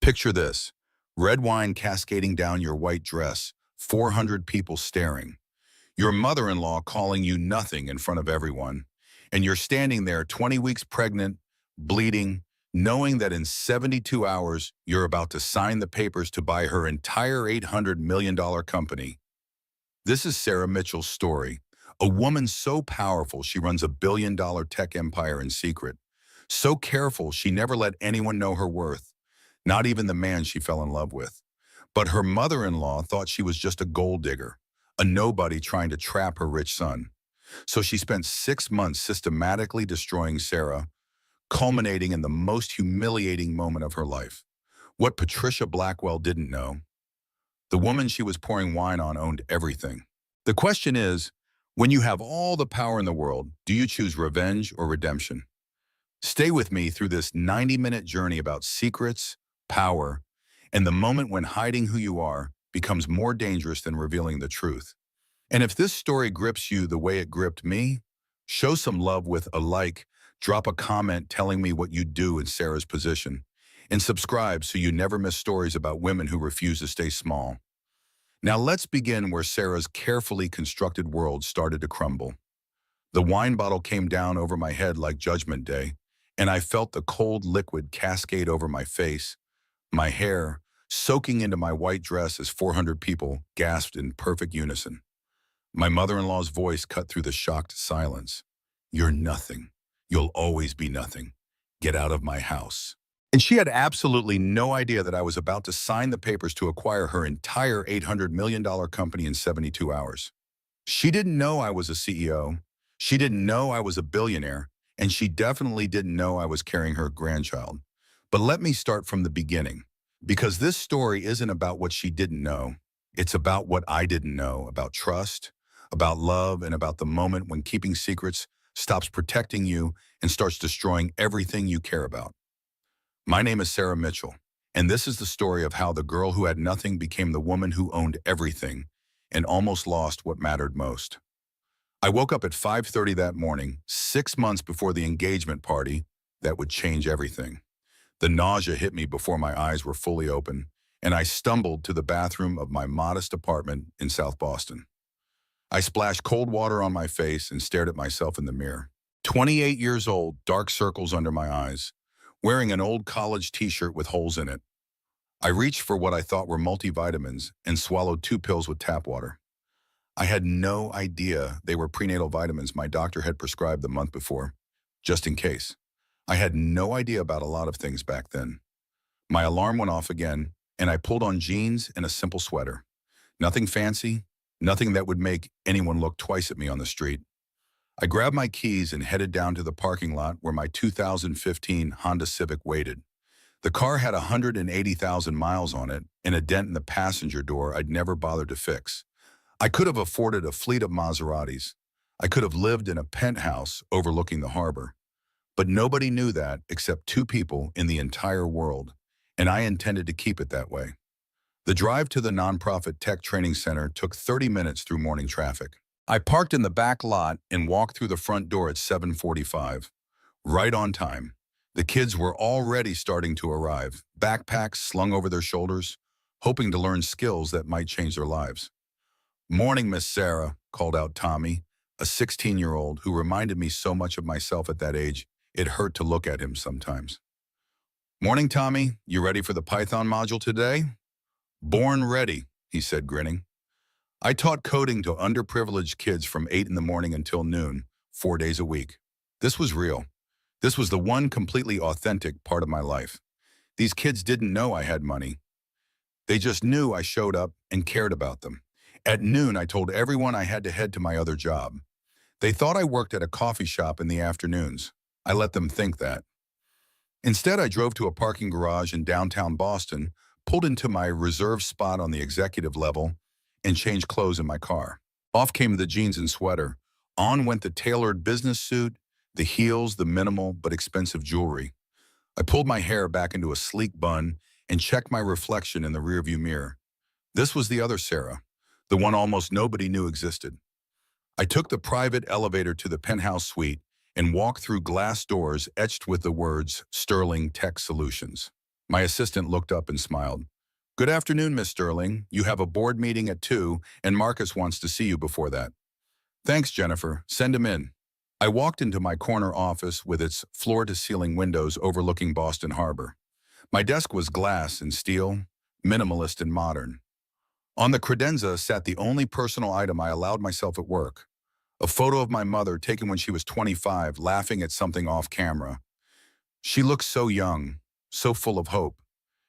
Picture this: red wine cascading down your white dress, 400 people staring, your mother-in-law calling you nothing in front of everyone, and you're standing there 20 weeks pregnant, bleeding, knowing that in 72 hours you're about to sign the papers to buy her entire $800 million company. This is Sarah Mitchell's story, a woman so powerful she runs a billion-dollar tech empire in secret, so careful she never let anyone know her worth, not even the man she fell in love with. But her mother-in-law thought she was just a gold digger, a nobody trying to trap her rich son. So she spent 6 months systematically destroying Sarah, culminating in the most humiliating moment of her life. What Patricia Blackwell didn't know: the woman she was pouring wine on owned everything. The question is, when you have all the power in the world, do you choose revenge or redemption? Stay with me through this 90-minute journey about secrets, power, and the moment when hiding who you are becomes more dangerous than revealing the truth. And if this story grips you the way it gripped me, show some love with a like, drop a comment telling me what you'd do in Sarah's position, and subscribe so you never miss stories about women who refuse to stay small. Now let's begin where Sarah's carefully constructed world started to crumble. The wine bottle came down over my head like Judgment Day, and I felt the cold liquid cascade over my face, my hair, soaking into my white dress as 400 people gasped in perfect unison. My mother-in-law's voice cut through the shocked silence. "You're nothing. You'll always be nothing. Get out of my house." And she had absolutely no idea that I was about to sign the papers to acquire her entire $800 million company in 72 hours. She didn't know I was a CEO. She didn't know I was a billionaire. And she definitely didn't know I was carrying her grandchild. But let me start from the beginning, because this story isn't about what she didn't know. It's about what I didn't know, about trust, about love, and about the moment when keeping secrets stops protecting you and starts destroying everything you care about. My name is Sarah Mitchell, and this is the story of how the girl who had nothing became the woman who owned everything and almost lost what mattered most. I woke up at 5:30 that morning, 6 months before the engagement party that would change everything. The nausea hit me before my eyes were fully open, and I stumbled to the bathroom of my modest apartment in South Boston. I splashed cold water on my face and stared at myself in the mirror. 28 years old, dark circles under my eyes, wearing an old college t-shirt with holes in it. I reached for what I thought were multivitamins and swallowed 2 pills with tap water. I had no idea they were prenatal vitamins my doctor had prescribed the month before, just in case. I had no idea about a lot of things back then. My alarm went off again, and I pulled on jeans and a simple sweater. Nothing fancy, nothing that would make anyone look twice at me on the street. I grabbed my keys and headed down to the parking lot where my 2015 Honda Civic waited. The car had 180,000 miles on it and a dent in the passenger door I'd never bothered to fix. I could have afforded a fleet of Maseratis. I could have lived in a penthouse overlooking the harbor. But nobody knew that except 2 people in the entire world, and I intended to keep it that way. The drive to the nonprofit tech training center took 30 minutes through morning traffic. I parked in the back lot and walked through the front door at 7:45, right on time. The kids were already starting to arrive, backpacks slung over their shoulders, hoping to learn skills that might change their lives. "Morning, Miss Sarah," called out Tommy, a 16-year-old who reminded me so much of myself at that age, it hurt to look at him sometimes. "Morning, Tommy. You ready for the Python module today?" "Born ready," he said, grinning. I taught coding to underprivileged kids from 8 in the morning until noon, 4 days a week. This was real. This was the one completely authentic part of my life. These kids didn't know I had money. They just knew I showed up and cared about them. At noon, I told everyone I had to head to my other job. They thought I worked at a coffee shop in the afternoons. I let them think that. Instead, I drove to a parking garage in downtown Boston, pulled into my reserved spot on the executive level, and changed clothes in my car. Off came the jeans and sweater. On went the tailored business suit, the heels, the minimal but expensive jewelry. I pulled my hair back into a sleek bun and checked my reflection in the rearview mirror. This was the other Sarah, the one almost nobody knew existed. I took the private elevator to the penthouse suite and walked through glass doors etched with the words Sterling Tech Solutions. My assistant looked up and smiled. Good afternoon, Miss Sterling. You have a board meeting at 2, and Marcus wants to see you before that. Thanks, Jennifer. Send him in. I walked into my corner office with its floor-to-ceiling windows overlooking Boston Harbor. My desk was glass and steel, minimalist and modern. On the credenza sat the only personal item I allowed myself at work, a photo of my mother taken when she was 25, laughing at something off camera. She looked so young, so full of hope.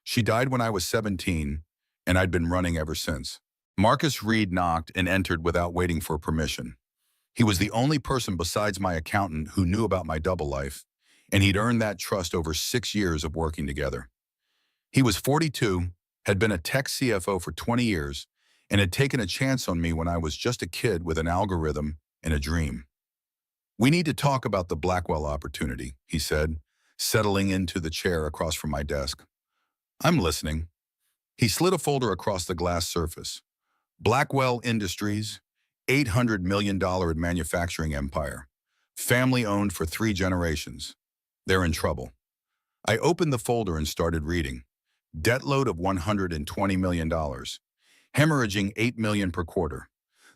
She died when I was 17, and I'd been running ever since. Marcus Reed knocked and entered without waiting for permission. He was the only person besides my accountant who knew about my double life, and he'd earned that trust over 6 years of working together. He was 42, had been a tech CFO for 20 years, and had taken a chance on me when I was just a kid with an algorithm and a dream. We need to talk about the Blackwell opportunity, he said, settling into the chair across from my desk. I'm listening. He slid a folder across the glass surface. Blackwell Industries, $800 million manufacturing empire. Family owned for 3 generations. They're in trouble. I opened the folder and started reading. Debt load of $120 million. Hemorrhaging $8 million per quarter.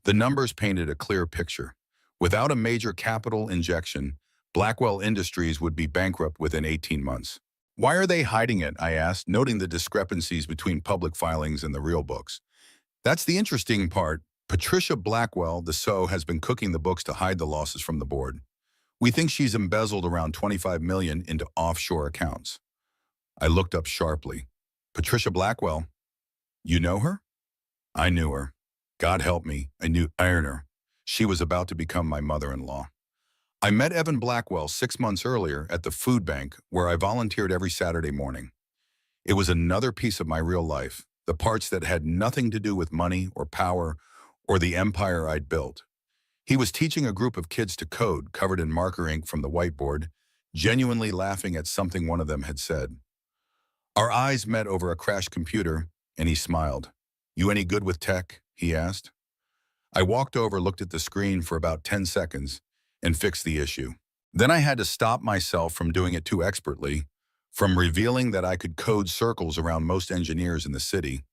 The numbers painted a clear picture. Without a major capital injection, Blackwell Industries would be bankrupt within 18 months. Why are they hiding it? I asked, noting the discrepancies between public filings and the real books. That's the interesting part. Patricia Blackwell, the SO, has been cooking the books to hide the losses from the board. We think she's embezzled around $25 million into offshore accounts. I looked up sharply. Patricia Blackwell, you know her? I knew her. God help me, I knew her. She was about to become my mother-in-law. I met Evan Blackwell 6 months earlier at the food bank where I volunteered every Saturday morning. It was another piece of my real life, the parts that had nothing to do with money or power or the empire I'd built. He was teaching a group of kids to code covered in marker ink from the whiteboard, genuinely laughing at something one of them had said. Our eyes met over a crashed computer, and he smiled. You any good with tech? He asked. I walked over, looked at the screen for about 10 seconds, and fixed the issue. Then I had to stop myself from doing it too expertly, from revealing that I could code circles around most engineers in the city.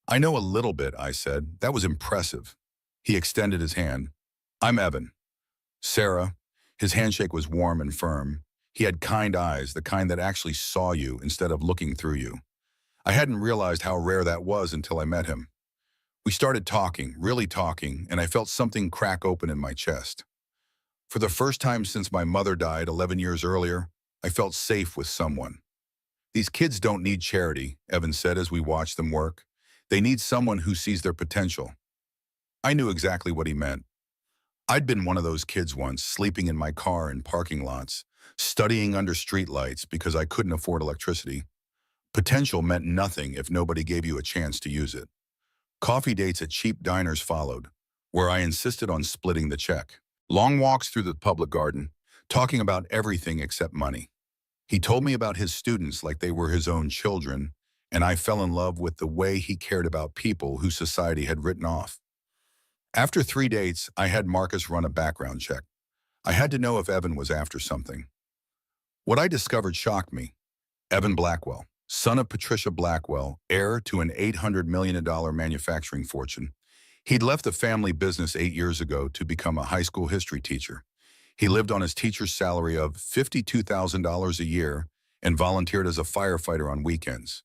I know a little bit, I said. That was impressive. He extended his hand. I'm Evan. Sarah. His handshake was warm and firm. He had kind eyes, the kind that actually saw you instead of looking through you. I hadn't realized how rare that was until I met him. We started talking, really talking, and I felt something crack open in my chest. For the first time since my mother died 11 years earlier, I felt safe with someone. These kids don't need charity, Evan said as we watched them work. They need someone who sees their potential. I knew exactly what he meant. I'd been one of those kids once, sleeping in my car in parking lots, studying under streetlights because I couldn't afford electricity. Potential meant nothing if nobody gave you a chance to use it. Coffee dates at cheap diners followed, where I insisted on splitting the check. Long walks through the public garden, talking about everything except money. He told me about his students like they were his own children, and I fell in love with the way he cared about people who society had written off. After 3 dates, I had Marcus run a background check. I had to know if Evan was after something. What I discovered shocked me. Evan Blackwell, son of Patricia Blackwell, heir to an $800 million manufacturing fortune. He'd left the family business 8 years ago to become a high school history teacher. He lived on his teacher's salary of $52,000 a year and volunteered as a firefighter on weekends.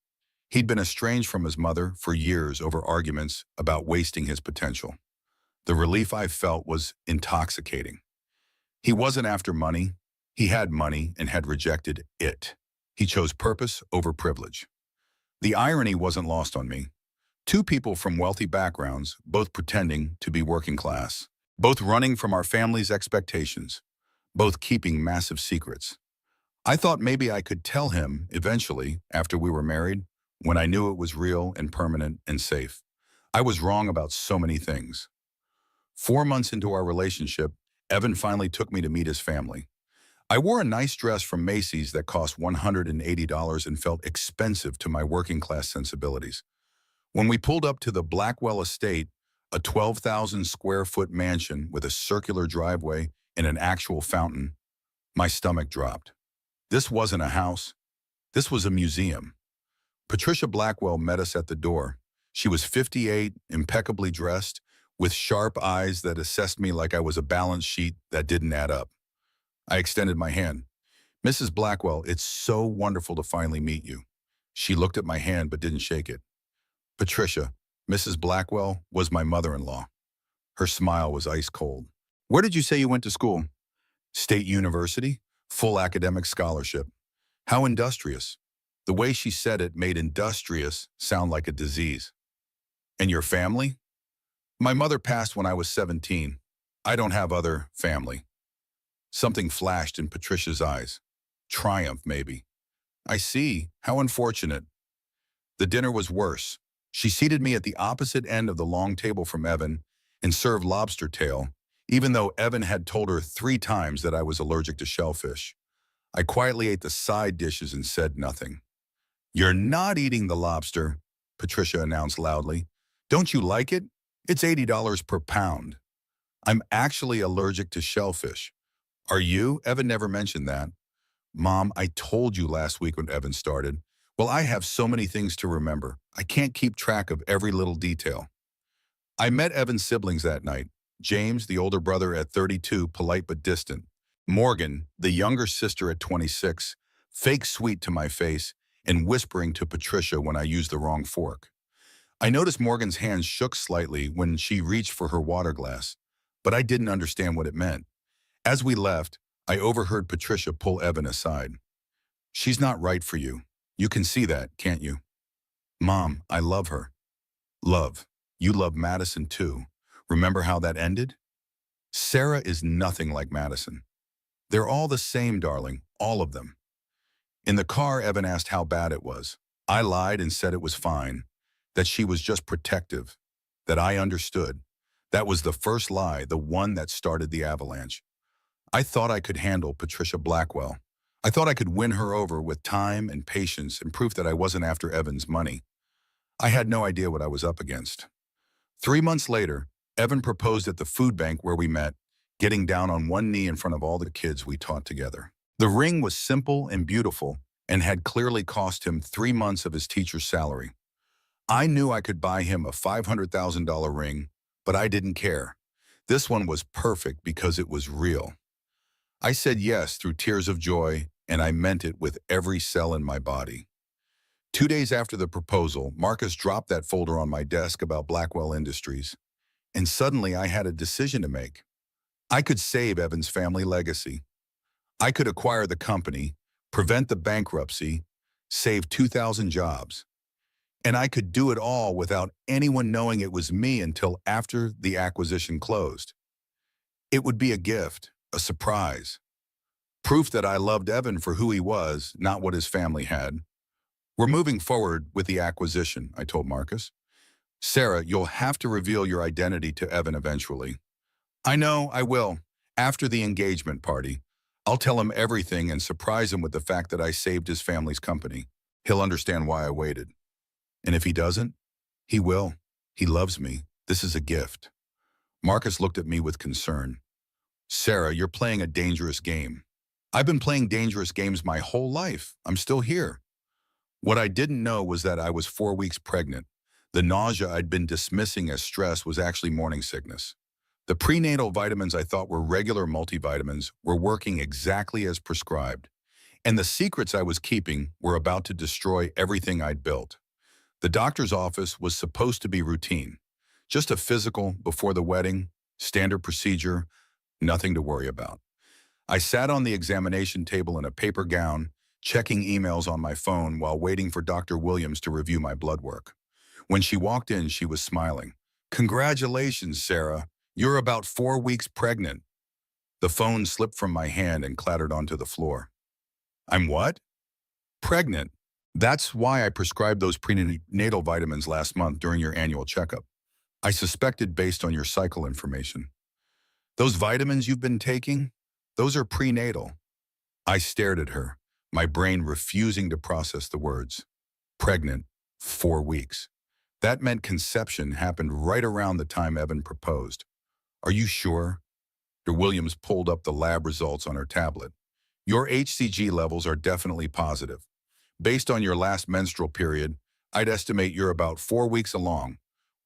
He'd been estranged from his mother for years over arguments about wasting his potential. The relief I felt was intoxicating. He wasn't after money. He had money and had rejected it. He chose purpose over privilege. The irony wasn't lost on me. 2 people from wealthy backgrounds, both pretending to be working class, both running from our family's expectations, both keeping massive secrets. I thought maybe I could tell him eventually, after we were married, when I knew it was real and permanent and safe. I was wrong about so many things. 4 months into our relationship, Evan finally took me to meet his family. I wore a nice dress from Macy's that cost $180 and felt expensive to my working-class sensibilities. When we pulled up to the Blackwell estate, a 12,000-square-foot mansion with a circular driveway and an actual fountain, my stomach dropped. This wasn't a house. This was a museum. Patricia Blackwell met us at the door. She was 58, impeccably dressed, with sharp eyes that assessed me like I was a balance sheet that didn't add up. I extended my hand. Mrs. Blackwell, it's so wonderful to finally meet you. She looked at my hand but didn't shake it. Patricia, Mrs. Blackwell, was my mother-in-law. Her smile was ice cold. Where did you say you went to school? State University, full academic scholarship. How industrious. The way she said it made industrious sound like a disease. And your family? My mother passed when I was 17. I don't have other family. Something flashed in Patricia's eyes. Triumph, maybe. I see. How unfortunate. The dinner was worse. She seated me at the opposite end of the long table from Evan and served lobster tail, even though Evan had told her 3 times that I was allergic to shellfish. I quietly ate the side dishes and said nothing. You're not eating the lobster, Patricia announced loudly. Don't you like it? It's $80 per pound. I'm actually allergic to shellfish. Are you? Evan never mentioned that. Mom, I told you last week when Evan started. Well, I have so many things to remember. I can't keep track of every little detail. I met Evan's siblings that night. James, the older brother at 32, polite but distant. Morgan, the younger sister at 26, fake sweet to my face and whispering to Patricia when I used the wrong fork. I noticed Morgan's hands shook slightly when she reached for her water glass, but I didn't understand what it meant. As we left, I overheard Patricia pull Evan aside. She's not right for you. You can see that, can't you? Mom, I love her. Love. You love Madison too. Remember how that ended? Sarah is nothing like Madison. They're all the same, darling, all of them. In the car, Evan asked how bad it was. I lied and said it was fine, that she was just protective, that I understood. That was the first lie, the one that started the avalanche. I thought I could handle Patricia Blackwell. I thought I could win her over with time and patience and proof that I wasn't after Evan's money. I had no idea what I was up against. 3 months later, Evan proposed at the food bank where we met, getting down on one knee in front of all the kids we taught together. The ring was simple and beautiful and had clearly cost him 3 months of his teacher's salary. I knew I could buy him a $500,000 ring, but I didn't care. This one was perfect because it was real. I said yes through tears of joy, and I meant it with every cell in my body. 2 days after the proposal, Marcus dropped that folder on my desk about Blackwell Industries, and suddenly I had a decision to make. I could save Evan's family legacy. I could acquire the company, prevent the bankruptcy, save 2,000 jobs. And I could do it all without anyone knowing it was me until after the acquisition closed. It would be a gift, a surprise. Proof that I loved Evan for who he was, not what his family had. We're moving forward with the acquisition, I told Marcus. Sarah, you'll have to reveal your identity to Evan eventually. I know, I will. After the engagement party, I'll tell him everything and surprise him with the fact that I saved his family's company. He'll understand why I waited. And if he doesn't, he will. He loves me. This is a gift. Marcus looked at me with concern. Sarah, you're playing a dangerous game. I've been playing dangerous games my whole life. I'm still here. What I didn't know was that I was 4 weeks pregnant. The nausea I'd been dismissing as stress was actually morning sickness. The prenatal vitamins I thought were regular multivitamins were working exactly as prescribed. And the secrets I was keeping were about to destroy everything I'd built. The doctor's office was supposed to be routine. Just a physical before the wedding, standard procedure, nothing to worry about. I sat on the examination table in a paper gown, checking emails on my phone while waiting for Dr. Williams to review my blood work. When she walked in, she was smiling. Congratulations, Sarah. You're about 4 weeks pregnant. The phone slipped from my hand and clattered onto the floor. I'm what? Pregnant. That's why I prescribed those prenatal vitamins last month during your annual checkup. I suspected based on your cycle information. Those vitamins you've been taking, those are prenatal. I stared at her, my brain refusing to process the words. Pregnant, 4 weeks. That meant conception happened right around the time Evan proposed. Are you sure? Dr. Williams pulled up the lab results on her tablet. Your HCG levels are definitely positive, Based on your last menstrual period, I'd estimate you're about 4 weeks along.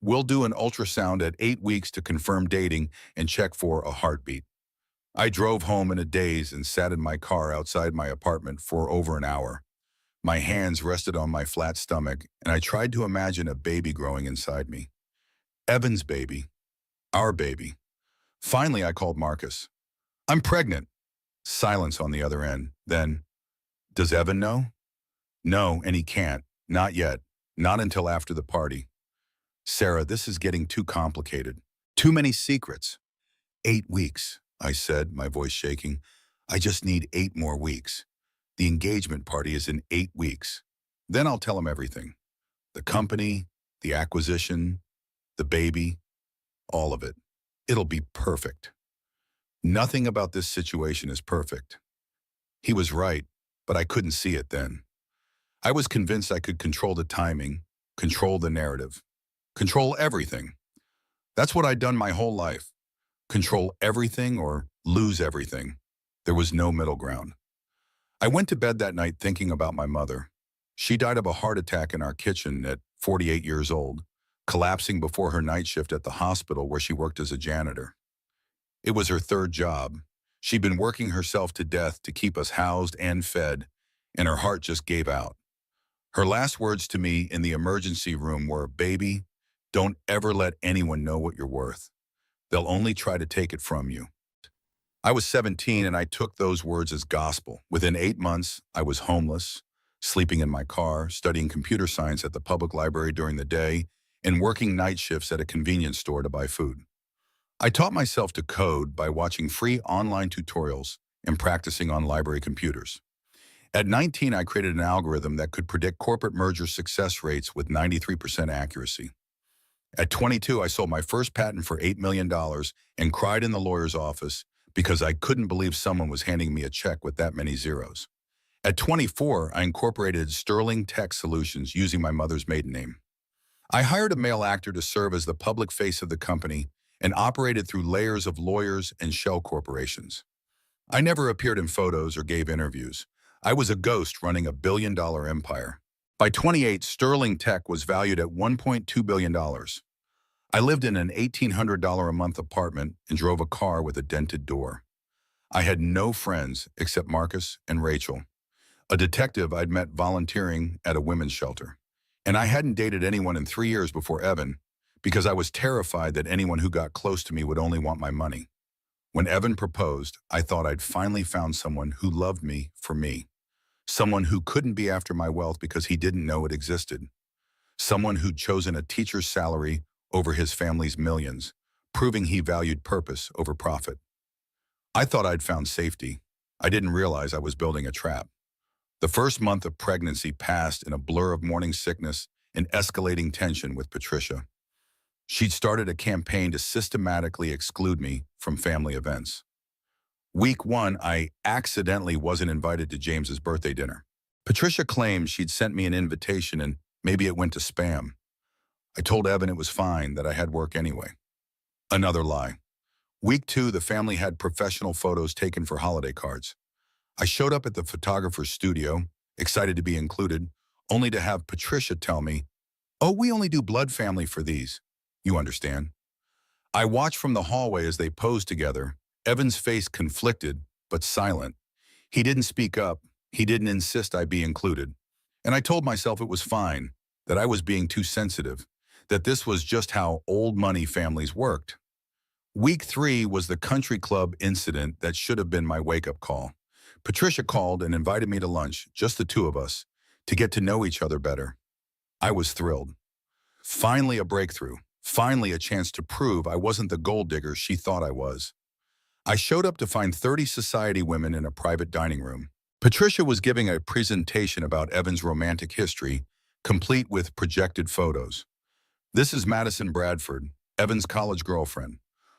We'll do an ultrasound at 8 weeks to confirm dating and check for a heartbeat. I drove home in a daze and sat in my car outside my apartment for over an hour. My hands rested on my flat stomach, and I tried to imagine a baby growing inside me. Evan's baby. Our baby. Finally, I called Marcus. I'm pregnant. Silence on the other end. Then, does Evan know? No, and he can't. Not yet. Not until after the party. Sarah, this is getting too complicated. Too many secrets. 8 weeks, I said, my voice shaking. I just need 8 more weeks. The engagement party is in 8 weeks. Then I'll tell him everything. The company, the acquisition, the baby, all of it. It'll be perfect. Nothing about this situation is perfect. He was right, but I couldn't see it then. I was convinced I could control the timing, control the narrative, control everything. That's what I'd done my whole life. Control everything or lose everything. There was no middle ground. I went to bed that night thinking about my mother. She died of a heart attack in our kitchen at 48 years old, collapsing before her night shift at the hospital where she worked as a janitor. It was her third job. She'd been working herself to death to keep us housed and fed, and her heart just gave out. Her last words to me in the emergency room were, "Baby, don't ever let anyone know what you're worth. They'll only try to take it from you." I was 17 and I took those words as gospel. Within 8 months, I was homeless, sleeping in my car, studying computer science at the public library during the day, and working night shifts at a convenience store to buy food. I taught myself to code by watching free online tutorials and practicing on library computers. At 19, I created an algorithm that could predict corporate merger success rates with 93% accuracy. At 22, I sold my first patent for $8 million and cried in the lawyer's office because I couldn't believe someone was handing me a check with that many zeros. At 24, I incorporated Sterling Tech Solutions using my mother's maiden name. I hired a male actor to serve as the public face of the company and operated through layers of lawyers and shell corporations. I never appeared in photos or gave interviews. I was a ghost running a billion-dollar empire. By 28, Sterling Tech was valued at $1.2 billion. I lived in an $1,800 a month apartment and drove a car with a dented door. I had no friends except Marcus and Rachel, a detective I'd met volunteering at a women's shelter. And I hadn't dated anyone in 3 years before Evan because I was terrified that anyone who got close to me would only want my money. When Evan proposed, I thought I'd finally found someone who loved me for me. Someone who couldn't be after my wealth because he didn't know it existed. Someone who'd chosen a teacher's salary over his family's millions, proving he valued purpose over profit. I thought I'd found safety. I didn't realize I was building a trap. The first month of pregnancy passed in a blur of morning sickness and escalating tension with Patricia. She'd started a campaign to systematically exclude me from family events. Week 1, I accidentally wasn't invited to James's birthday dinner. Patricia claimed she'd sent me an invitation and maybe it went to spam. I told Evan it was fine, that I had work anyway. Another lie. Week 2, the family had professional photos taken for holiday cards. I showed up at the photographer's studio, excited to be included, only to have Patricia tell me, "Oh, we only do blood family for these." You understand. I watched from the hallway as they posed together, Evan's face conflicted, but silent. He didn't speak up. He didn't insist I be included. And I told myself it was fine, that I was being too sensitive, that this was just how old money families worked. Week 3 was the country club incident that should have been my wake-up call. Patricia called and invited me to lunch, just the two of us, to get to know each other better. I was thrilled. Finally a breakthrough. Finally a chance to prove I wasn't the gold digger she thought I was. I showed up to find 30 society women in a private dining room. Patricia was giving a presentation about Evan's romantic history, complete with projected photos. This is Madison Bradford, Evan's college girlfriend,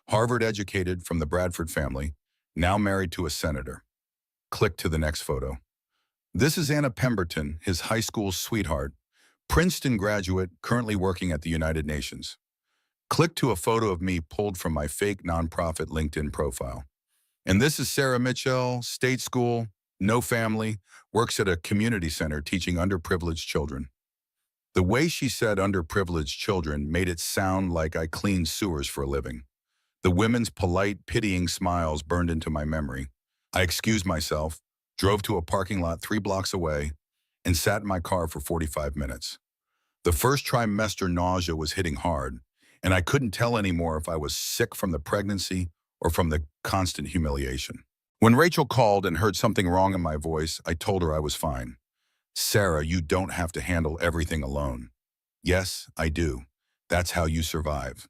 Harvard-educated from the Bradford family, now married to a senator. Click to the next photo. This is Anna Pemberton, his high school sweetheart, Princeton graduate, currently working at the United Nations. Click to a photo of me pulled from my fake nonprofit LinkedIn profile. And this is Sarah Mitchell, state school, no family, works at a community center teaching underprivileged children. The way she said underprivileged children made it sound like I cleaned sewers for a living. The women's polite, pitying smiles burned into my memory. I excused myself, drove to a parking lot 3 blocks away, and sat in my car for 45 minutes. The first trimester nausea was hitting hard, and I couldn't tell anymore if I was sick from the pregnancy or from the constant humiliation. When Rachel called and heard something wrong in my voice, I told her I was fine. Sarah, you don't have to handle everything alone. Yes, I do. That's how you survive.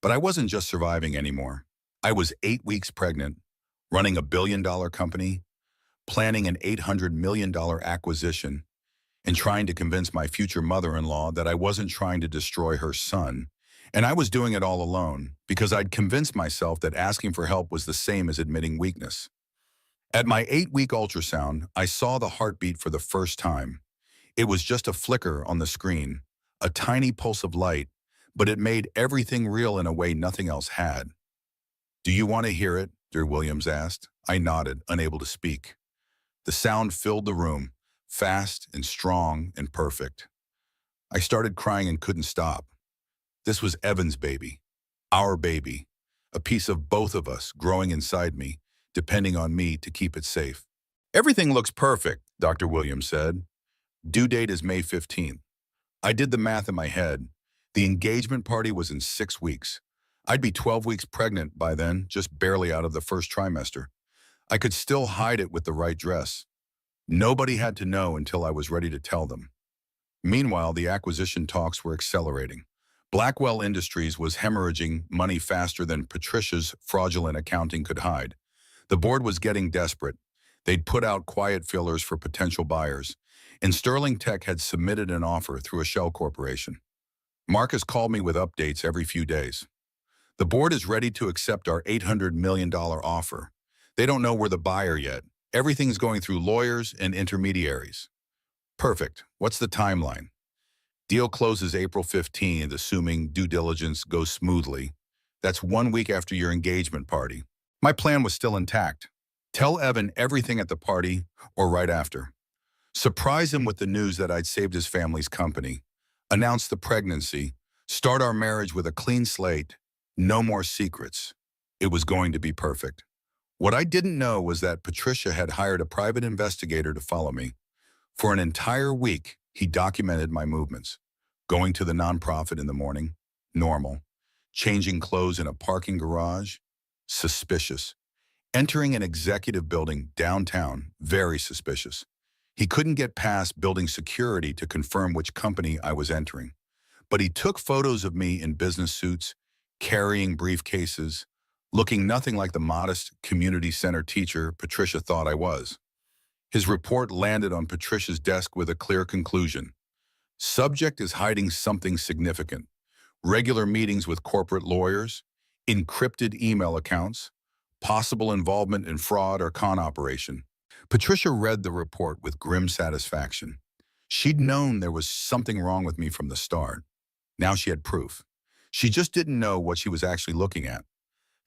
But I wasn't just surviving anymore. I was 8 weeks pregnant, running a billion-dollar company, planning an $800 million acquisition, and trying to convince my future mother-in-law that I wasn't trying to destroy her son. And I was doing it all alone because I'd convinced myself that asking for help was the same as admitting weakness. At my 8-week ultrasound, I saw the heartbeat for the first time. It was just a flicker on the screen, a tiny pulse of light, but it made everything real in a way nothing else had. "Do you want to hear it?" Dear Williams asked. I nodded, unable to speak. The sound filled the room, fast and strong and perfect. I started crying and couldn't stop. This was Evan's baby, our baby, a piece of both of us growing inside me, depending on me to keep it safe. "Everything looks perfect," Dr. Williams said. "Due date is May 15th. I did the math in my head. The engagement party was in 6 weeks. I'd be 12 weeks pregnant by then, just barely out of the first trimester. I could still hide it with the right dress. Nobody had to know until I was ready to tell them. Meanwhile, the acquisition talks were accelerating. Blackwell Industries was hemorrhaging money faster than Patricia's fraudulent accounting could hide. The board was getting desperate. They'd put out quiet fillers for potential buyers, and Sterling Tech had submitted an offer through a shell corporation. Marcus called me with updates every few days. "The board is ready to accept our $800 million offer. They don't know we're the buyer yet. Everything's going through lawyers and intermediaries." "Perfect. What's the timeline?" "Deal closes April 15th, assuming due diligence goes smoothly. That's 1 week after your engagement party." My plan was still intact. Tell Evan everything at the party or right after. Surprise him with the news that I'd saved his family's company. Announce the pregnancy. Start our marriage with a clean slate. No more secrets. It was going to be perfect. What I didn't know was that Patricia had hired a private investigator to follow me. For an entire week, he documented my movements. Going to the nonprofit in the morning, normal. Changing clothes in a parking garage, suspicious. Entering an executive building downtown, very suspicious. He couldn't get past building security to confirm which company I was entering. But he took photos of me in business suits, carrying briefcases, looking nothing like the modest community center teacher Patricia thought I was. His report landed on Patricia's desk with a clear conclusion. Subject is hiding something significant. Regular meetings with corporate lawyers, encrypted email accounts, possible involvement in fraud or con operation. Patricia read the report with grim satisfaction. She'd known there was something wrong with me from the start. Now she had proof. She just didn't know what she was actually looking at.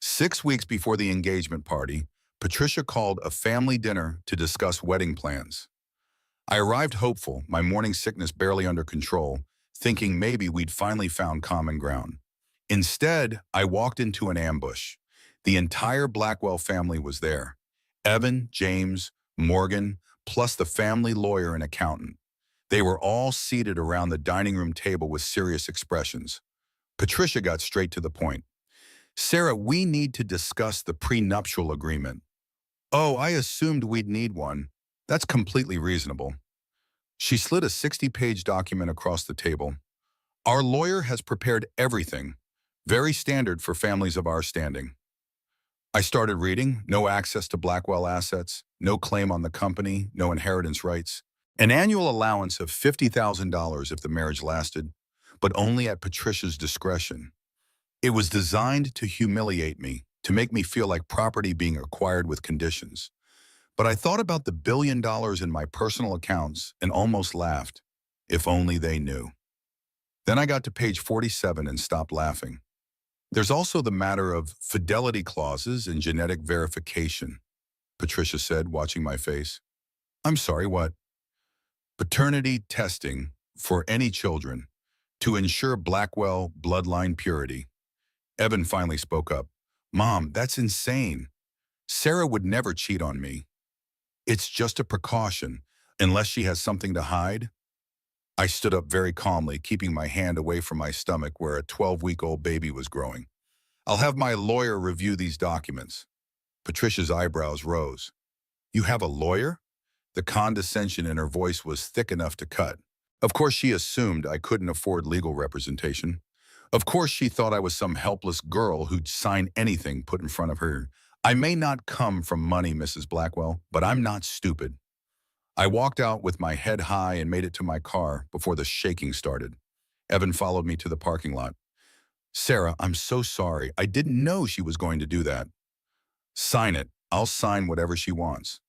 6 weeks before the engagement party, Patricia called a family dinner to discuss wedding plans. I arrived hopeful, my morning sickness barely under control, thinking maybe we'd finally found common ground. Instead, I walked into an ambush. The entire Blackwell family was there. Evan, James, Morgan, plus the family lawyer and accountant. They were all seated around the dining room table with serious expressions. Patricia got straight to the point. "Sarah, we need to discuss the prenuptial agreement." "Oh, I assumed we'd need one. That's completely reasonable." She slid a 60-page document across the table. "Our lawyer has prepared everything. Very standard for families of our standing." I started reading. No access to Blackwell assets, no claim on the company, no inheritance rights. An annual allowance of $50,000 if the marriage lasted, but only at Patricia's discretion. It was designed to humiliate me, to make me feel like property being acquired with conditions. But I thought about the $1 billion in my personal accounts and almost laughed. If only they knew. Then I got to page 47 and stopped laughing. "There's also the matter of fidelity clauses and genetic verification," Patricia said, watching my face. I'm sorry, what? Paternity testing for any children to ensure Blackwell bloodline purity. Evan finally spoke up. Mom, that's insane. Sarah would never cheat on me. It's just a precaution, unless she has something to hide. I stood up very calmly, keeping my hand away from my stomach where a 12-week-old baby was growing. I'll have my lawyer review these documents. Patricia's eyebrows rose. You have a lawyer? The condescension in her voice was thick enough to cut. Of course, she assumed I couldn't afford legal representation. Of course, she thought I was some helpless girl who'd sign anything put in front of her. I may not come from money, Mrs. Blackwell, but I'm not stupid. I walked out with my head high and made it to my car before the shaking started. Evan followed me to the parking lot. Sarah, I'm so sorry. I didn't know she was going to do that. Sign it. I'll sign whatever she wants.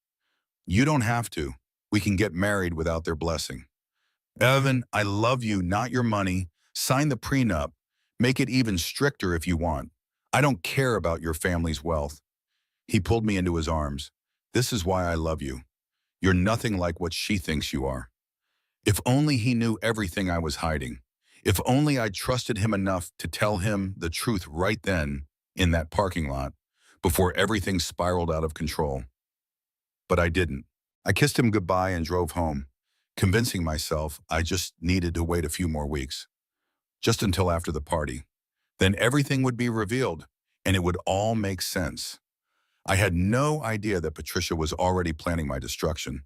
You don't have to. We can get married without their blessing. Evan, I love you, not your money. Sign the prenup. Make it even stricter if you want. I don't care about your family's wealth. He pulled me into his arms. This is why I love you. You're nothing like what she thinks you are. If only he knew everything I was hiding. If only I trusted him enough to tell him the truth right then in that parking lot before everything spiraled out of control. But I didn't. I kissed him goodbye and drove home, convincing myself I just needed to wait a few more weeks, just until after the party. Then everything would be revealed, and it would all make sense. I had no idea that Patricia was already planning my destruction.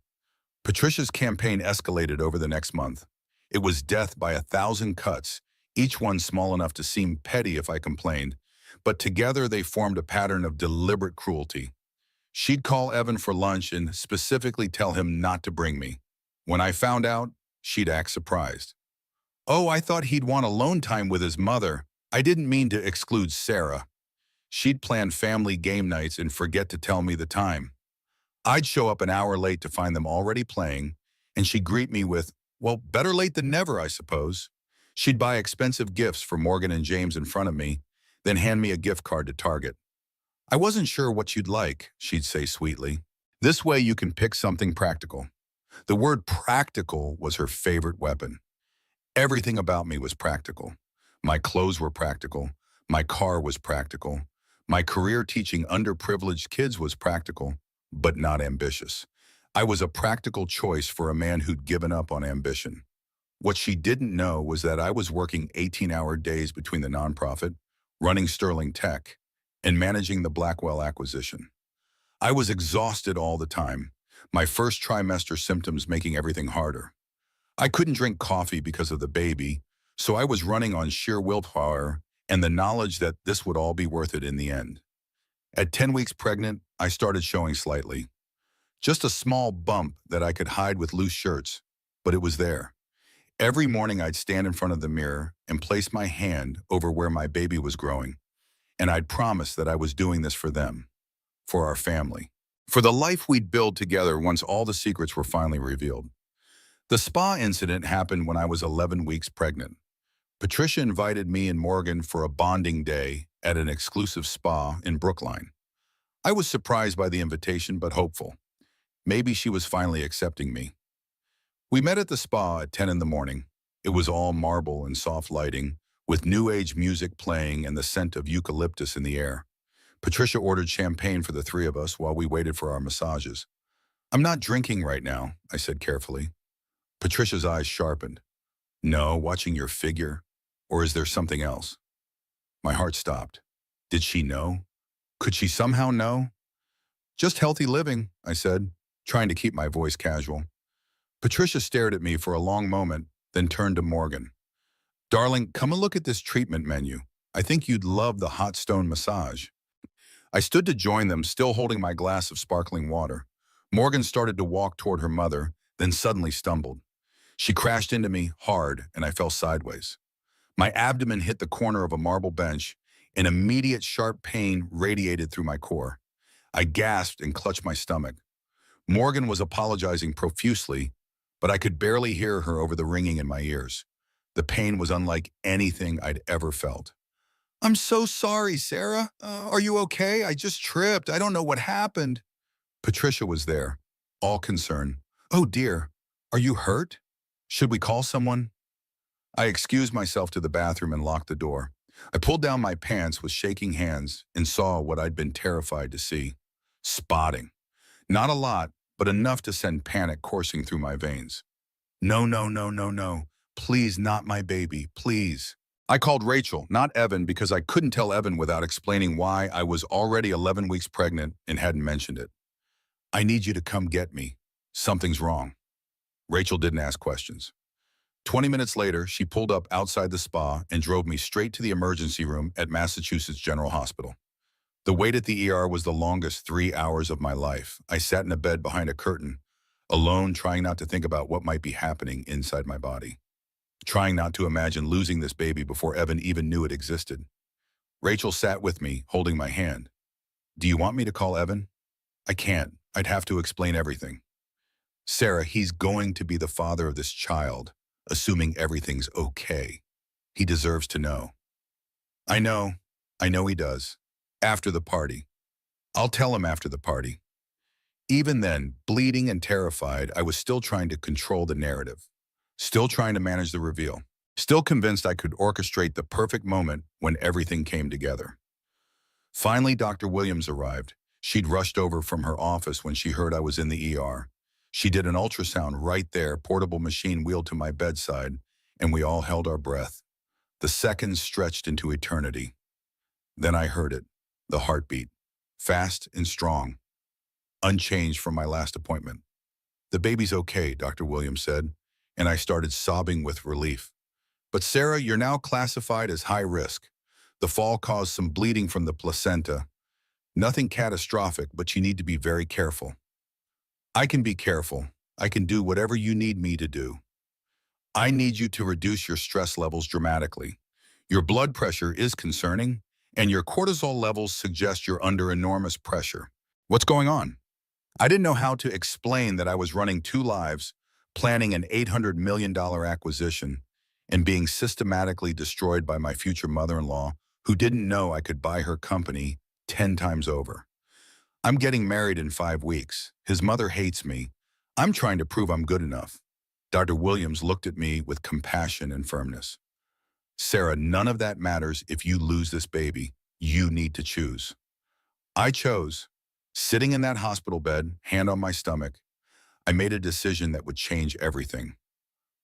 Patricia's campaign escalated over the next month. It was death by 1,000 cuts, each one small enough to seem petty if I complained, but together they formed a pattern of deliberate cruelty. She'd call Evan for lunch and specifically tell him not to bring me. When I found out, she'd act surprised. Oh, I thought he'd want alone time with his mother. I didn't mean to exclude Sarah. She'd plan family game nights and forget to tell me the time. I'd show up an hour late to find them already playing, and she'd greet me with, well, better late than never, I suppose. She'd buy expensive gifts for Morgan and James in front of me, then hand me a gift card to Target. I wasn't sure what you'd like, she'd say sweetly. This way you can pick something practical. The word practical was her favorite weapon. Everything about me was practical. My clothes were practical. My car was practical. My career teaching underprivileged kids was practical, but not ambitious. I was a practical choice for a man who'd given up on ambition. What she didn't know was that I was working 18-hour days between the nonprofit, running Sterling Tech, and managing the Blackwell acquisition. I was exhausted all the time, my first trimester symptoms making everything harder. I couldn't drink coffee because of the baby, so I was running on sheer willpower and the knowledge that this would all be worth it in the end. At 10 weeks pregnant, I started showing slightly. Just a small bump that I could hide with loose shirts, but it was there. Every morning I'd stand in front of the mirror and place my hand over where my baby was growing, and I'd promise that I was doing this for them, for our family, for the life we'd build together once all the secrets were finally revealed. The spa incident happened when I was 11 weeks pregnant. Patricia invited me and Morgan for a bonding day at an exclusive spa in Brookline. I was surprised by the invitation, but hopeful. Maybe she was finally accepting me. We met at the spa at 10 in the morning. It was all marble and soft lighting, with new age music playing and the scent of eucalyptus in the air. Patricia ordered champagne for the three of us while we waited for our massages. I'm not drinking right now, I said carefully. Patricia's eyes sharpened. No, watching your figure? Or is there something else? My heart stopped. Did she know? Could she somehow know? Just healthy living, I said, trying to keep my voice casual. Patricia stared at me for a long moment, then turned to Morgan. Darling, come and look at this treatment menu. I think you'd love the hot stone massage. I stood to join them, still holding my glass of sparkling water. Morgan started to walk toward her mother, then suddenly stumbled. She crashed into me hard, and I fell sideways. My abdomen hit the corner of a marble bench, and immediate sharp pain radiated through my core. I gasped and clutched my stomach. Morgan was apologizing profusely, but I could barely hear her over the ringing in my ears. The pain was unlike anything I'd ever felt. I'm so sorry, Sarah. Are you okay? I just tripped. I don't know what happened. Patricia was there, all concern. "Oh dear, are you hurt? Should we call someone?" I excused myself to the bathroom and locked the door. I pulled down my pants with shaking hands and saw what I'd been terrified to see. Spotting. Not a lot, but enough to send panic coursing through my veins. No, no, no, no, no. Please, not my baby, please. I called Rachel, not Evan, because I couldn't tell Evan without explaining why I was already 11 weeks pregnant and hadn't mentioned it. I need you to come get me. Something's wrong. Rachel didn't ask questions. 20 minutes later, she pulled up outside the spa and drove me straight to the emergency room at Massachusetts General Hospital. The wait at the ER was the longest 3 hours of my life. I sat in a bed behind a curtain, alone, trying not to think about what might be happening inside my body. Trying not to imagine losing this baby before Evan even knew it existed. Rachel sat with me, holding my hand. "Do you want me to call Evan?" "I can't. I'd have to explain everything." "Sarah, he's going to be the father of this child, assuming everything's okay. He deserves to know." I know. I know he does. After the party. I'll tell him after the party." Even then, bleeding and terrified, I was still trying to control the narrative. Still trying to manage the reveal. Still convinced I could orchestrate the perfect moment when everything came together. Finally, Dr. Williams arrived. She'd rushed over from her office when she heard I was in the ER. She did an ultrasound right there, portable machine wheeled to my bedside, and we all held our breath. The seconds stretched into eternity. Then I heard it, the heartbeat, fast and strong, unchanged from my last appointment. "The baby's okay," Dr. Williams said, and I started sobbing with relief. "But Sarah, you're now classified as high risk. The fall caused some bleeding from the placenta. Nothing catastrophic, but you need to be very careful." "I can be careful. I can do whatever you need me to do. I need you to reduce your stress levels dramatically. Your blood pressure is concerning, and your cortisol levels suggest you're under enormous pressure. What's going on?" I didn't know how to explain that I was running two lives, planning an $800 million acquisition, and being systematically destroyed by my future mother-in-law, who didn't know I could buy her company 10 times over. "I'm getting married in 5 weeks. His mother hates me. I'm trying to prove I'm good enough." Dr. Williams looked at me with compassion and firmness. "Sarah, none of that matters if you lose this baby. You need to choose." I chose. Sitting in that hospital bed, hand on my stomach, I made a decision that would change everything.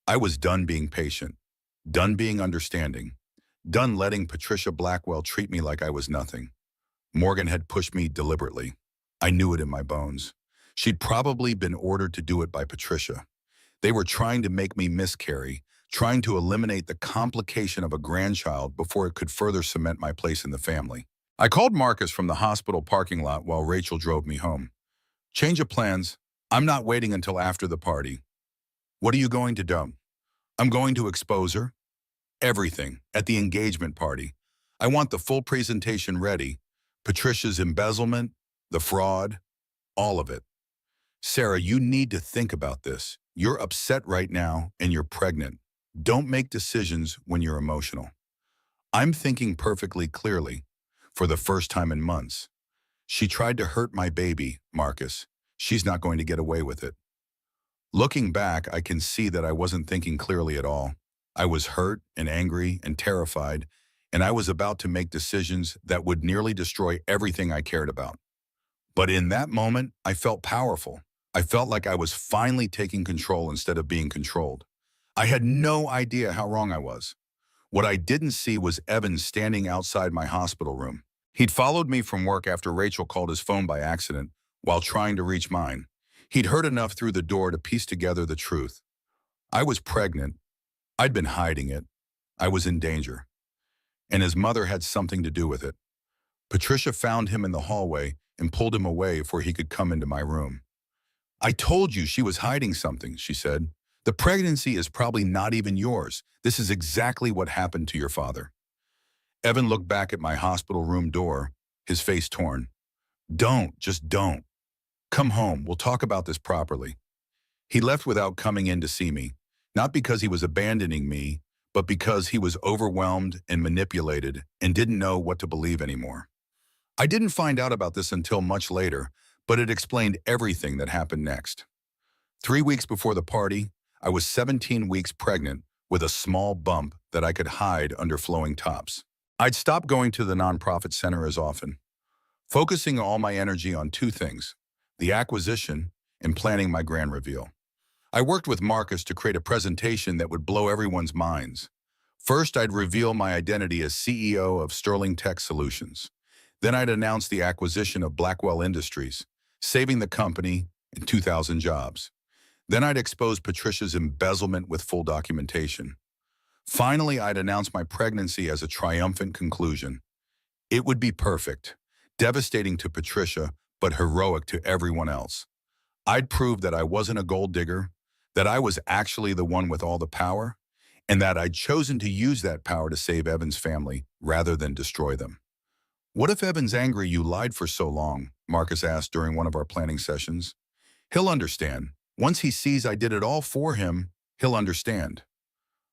I was done being patient, done being understanding, done letting Patricia Blackwell treat me like I was nothing. Morgan had pushed me deliberately. I knew it in my bones. She'd probably been ordered to do it by Patricia. They were trying to make me miscarry, trying to eliminate the complication of a grandchild before it could further cement my place in the family. I called Marcus from the hospital parking lot while Rachel drove me home. "Change of plans. I'm not waiting until after the party." "What are you going to do?" "I'm going to expose her. Everything. At the engagement party. I want the full presentation ready. Patricia's embezzlement, the fraud, all of it." "Sarah, you need to think about this. You're upset right now and you're pregnant. Don't make decisions when you're emotional." I'm thinking perfectly clearly, for the first time in months. "She tried to hurt my baby, Marcus. She's not going to get away with it." Looking back, I can see that I wasn't thinking clearly at all. I was hurt and angry and terrified, and I was about to make decisions that would nearly destroy everything I cared about. But in that moment, I felt powerful. I felt like I was finally taking control instead of being controlled. I had no idea how wrong I was. What I didn't see was Evan standing outside my hospital room. He'd followed me from work after Rachel called his phone by accident while trying to reach mine. He'd heard enough through the door to piece together the truth. I was pregnant. I'd been hiding it. I was in danger. And his mother had something to do with it. Patricia found him in the hallway and pulled him away before he could come into my room. "I told you she was hiding something," she said. "The pregnancy is probably not even yours. This is exactly what happened to your father." Evan looked back at my hospital room door, his face torn. "Don't, just don't. Come home, we'll talk about this properly." He left without coming in to see me, not because he was abandoning me, but because he was overwhelmed and manipulated and didn't know what to believe anymore. I didn't find out about this until much later, but it explained everything that happened next. 3 weeks before the party, I was 17 weeks pregnant with a small bump that I could hide under flowing tops. I'd stopped going to the nonprofit center as often, focusing all my energy on two things: the acquisition and planning my grand reveal. I worked with Marcus to create a presentation that would blow everyone's minds. First, I'd reveal my identity as CEO of Sterling Tech Solutions. Then I'd announce the acquisition of Blackwell Industries, saving the company and 2,000 jobs. Then I'd expose Patricia's embezzlement with full documentation. Finally, I'd announce my pregnancy as a triumphant conclusion. It would be perfect, devastating to Patricia, but heroic to everyone else. I'd prove that I wasn't a gold digger, that I was actually the one with all the power, and that I'd chosen to use that power to save Evan's family rather than destroy them. "What if Evan's angry you lied for so long?" Marcus asked during one of our planning sessions. "He'll understand. Once he sees I did it all for him, he'll understand."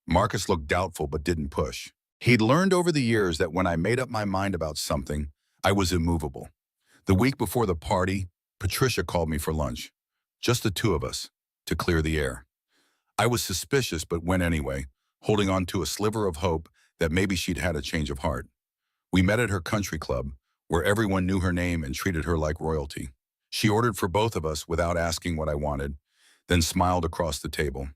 Marcus looked doubtful but didn't push. He'd learned over the years that when I made up my mind about something, I was immovable. The week before the party, Patricia called me for lunch. Just the two of us, to clear the air. I was suspicious but went anyway, holding on to a sliver of hope that maybe she'd had a change of heart. We met at her country club, where everyone knew her name and treated her like royalty. She ordered for both of us without asking what I wanted, then smiled across the table.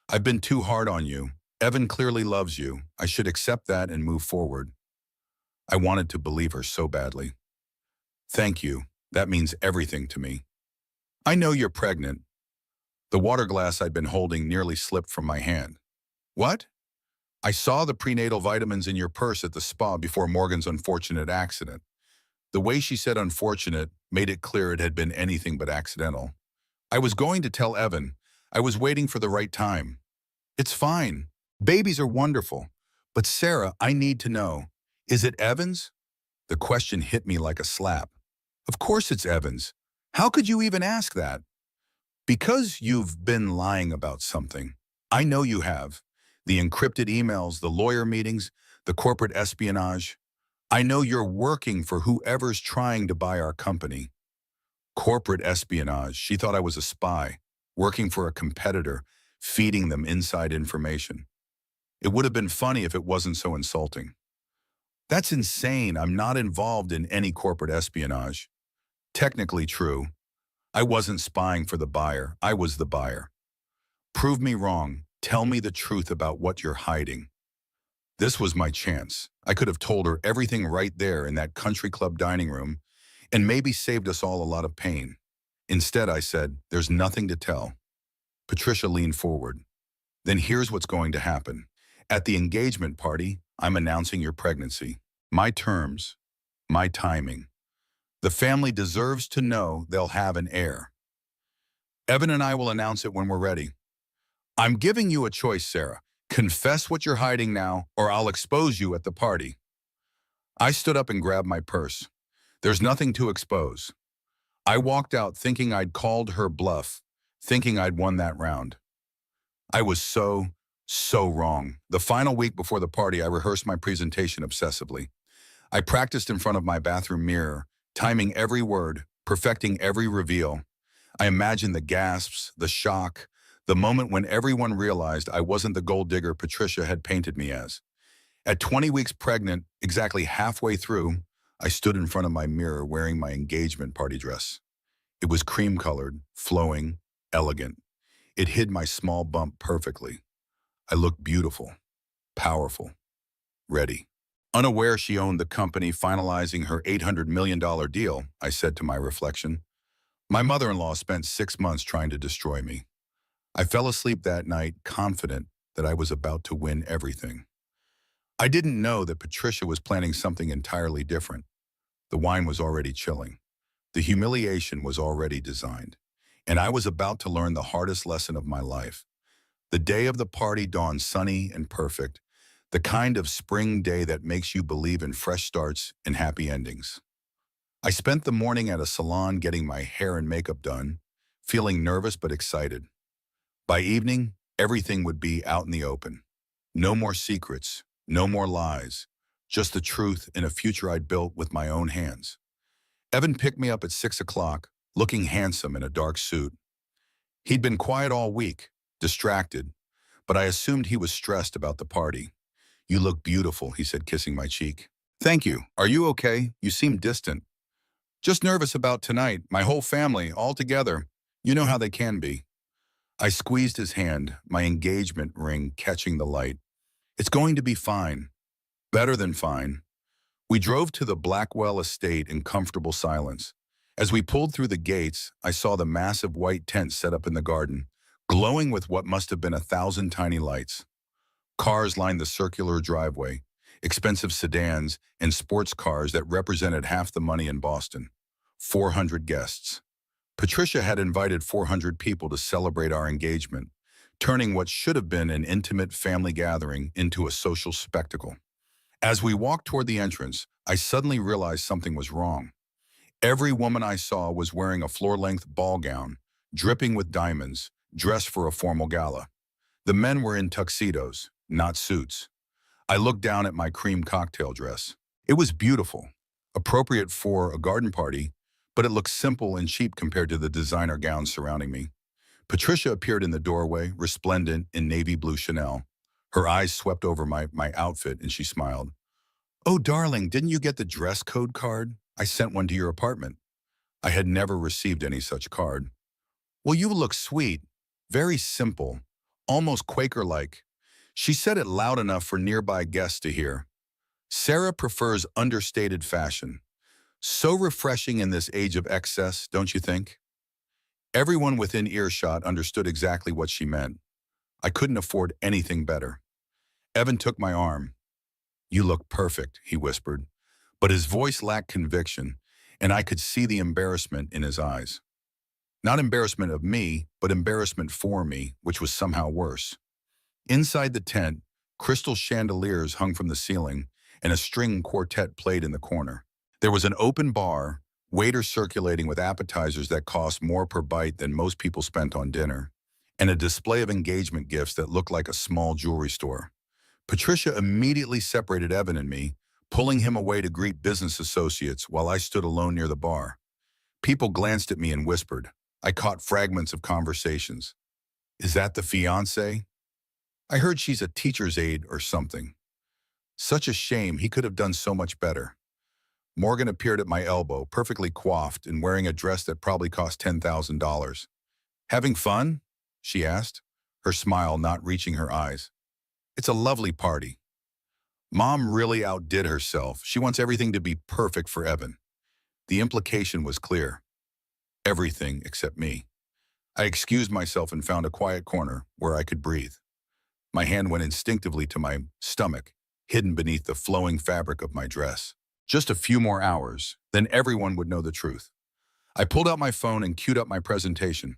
"I've been too hard on you. Evan clearly loves you. I should accept that and move forward." I wanted to believe her so badly. "Thank you. That means everything to me." "I know you're pregnant." The water glass I'd been holding nearly slipped from my hand. "What?" "I saw the prenatal vitamins in your purse at the spa before Morgan's unfortunate accident." The way she said unfortunate made it clear it had been anything but accidental. "I was going to tell Evan. I was waiting for the right time." "It's fine. Babies are wonderful. But Sarah, I need to know. Is it Evan's?" The question hit me like a slap. "Of course it's Evan's. How could you even ask that?" "Because you've been lying about something. I know you have. The encrypted emails, the lawyer meetings, the corporate espionage. I know you're working for whoever's trying to buy our company." Corporate espionage. She thought I was a spy, working for a competitor, feeding them inside information. It would have been funny if it wasn't so insulting. "That's insane. I'm not involved in any corporate espionage." Technically true. I wasn't spying for the buyer. I was the buyer. "Prove me wrong. Tell me the truth about what you're hiding." This was my chance. I could have told her everything right there in that country club dining room and maybe saved us all a lot of pain. Instead, I said, "There's nothing to tell." Patricia leaned forward. "Then here's what's going to happen. At the engagement party, I'm announcing your pregnancy. My terms, my timing. The family deserves to know they'll have an heir. Evan and I will announce it when we're ready. I'm giving you a choice, Sarah. Confess what you're hiding now, or I'll expose you at the party." I stood up and grabbed my purse. There's nothing to expose. I walked out thinking I'd called her bluff, thinking I'd won that round. I was so wrong. The final week before the party, I rehearsed my presentation obsessively. I practiced in front of my bathroom mirror, timing every word, perfecting every reveal. I imagined the gasps, the shock, the moment when everyone realized I wasn't the gold digger Patricia had painted me as. At 20 weeks pregnant, exactly halfway through, I stood in front of my mirror wearing my engagement party dress. It was cream-colored, flowing, elegant. It hid my small bump perfectly. I looked beautiful, powerful, ready. Unaware she owned the company finalizing her $800 million deal, I said to my reflection. My mother-in-law spent 6 months trying to destroy me. I fell asleep that night, confident that I was about to win everything. I didn't know that Patricia was planning something entirely different. The wine was already chilling. The humiliation was already designed. And I was about to learn the hardest lesson of my life. The day of the party dawned sunny and perfect, the kind of spring day that makes you believe in fresh starts and happy endings. I spent the morning at a salon getting my hair and makeup done, feeling nervous but excited. By evening, everything would be out in the open. No more secrets, no more lies, just the truth in a future I'd built with my own hands. Evan picked me up at 6 o'clock, looking handsome in a dark suit. He'd been quiet all week, distracted, but I assumed he was stressed about the party. You look beautiful, he said, kissing my cheek. Thank you. Are you okay? You seem distant. Just nervous about tonight, my whole family, all together. You know how they can be. I squeezed his hand, my engagement ring catching the light. It's going to be fine. Better than fine. We drove to the Blackwell estate in comfortable silence. As we pulled through the gates, I saw the massive white tent set up in the garden, glowing with what must have been 1,000 tiny lights. Cars lined the circular driveway, expensive sedans and sports cars that represented half the money in Boston. 400 guests. Patricia had invited 400 people to celebrate our engagement, turning what should have been an intimate family gathering into a social spectacle. As we walked toward the entrance, I suddenly realized something was wrong. Every woman I saw was wearing a floor-length ball gown, dripping with diamonds, dressed for a formal gala. The men were in tuxedos, not suits. I looked down at my cream cocktail dress. It was beautiful, appropriate for a garden party, but it looked simple and cheap compared to the designer gowns surrounding me. Patricia appeared in the doorway, resplendent in navy blue Chanel. Her eyes swept over my outfit and she smiled. Oh, darling, didn't you get the dress code card? I sent one to your apartment. I had never received any such card. Well, you look sweet, very simple, almost Quaker-like. She said it loud enough for nearby guests to hear. Sarah prefers understated fashion. So refreshing in this age of excess, don't you think? Everyone within earshot understood exactly what she meant. I couldn't afford anything better. Evan took my arm. You look perfect, he whispered, but his voice lacked conviction, and I could see the embarrassment in his eyes. Not embarrassment of me, but embarrassment for me, which was somehow worse. Inside the tent, crystal chandeliers hung from the ceiling, and a string quartet played in the corner. There was an open bar, waiters circulating with appetizers that cost more per bite than most people spent on dinner, and a display of engagement gifts that looked like a small jewelry store. Patricia immediately separated Evan and me, pulling him away to greet business associates while I stood alone near the bar. People glanced at me and whispered. I caught fragments of conversations. Is that the fiancé? I heard she's a teacher's aide or something. Such a shame, he could have done so much better. Morgan appeared at my elbow, perfectly coiffed and wearing a dress that probably cost $10,000. Having fun? She asked, her smile not reaching her eyes. It's a lovely party. Mom really outdid herself. She wants everything to be perfect for Evan. The implication was clear. Everything except me. I excused myself and found a quiet corner where I could breathe. My hand went instinctively to my stomach, hidden beneath the flowing fabric of my dress. Just a few more hours, then everyone would know the truth. I pulled out my phone and queued up my presentation.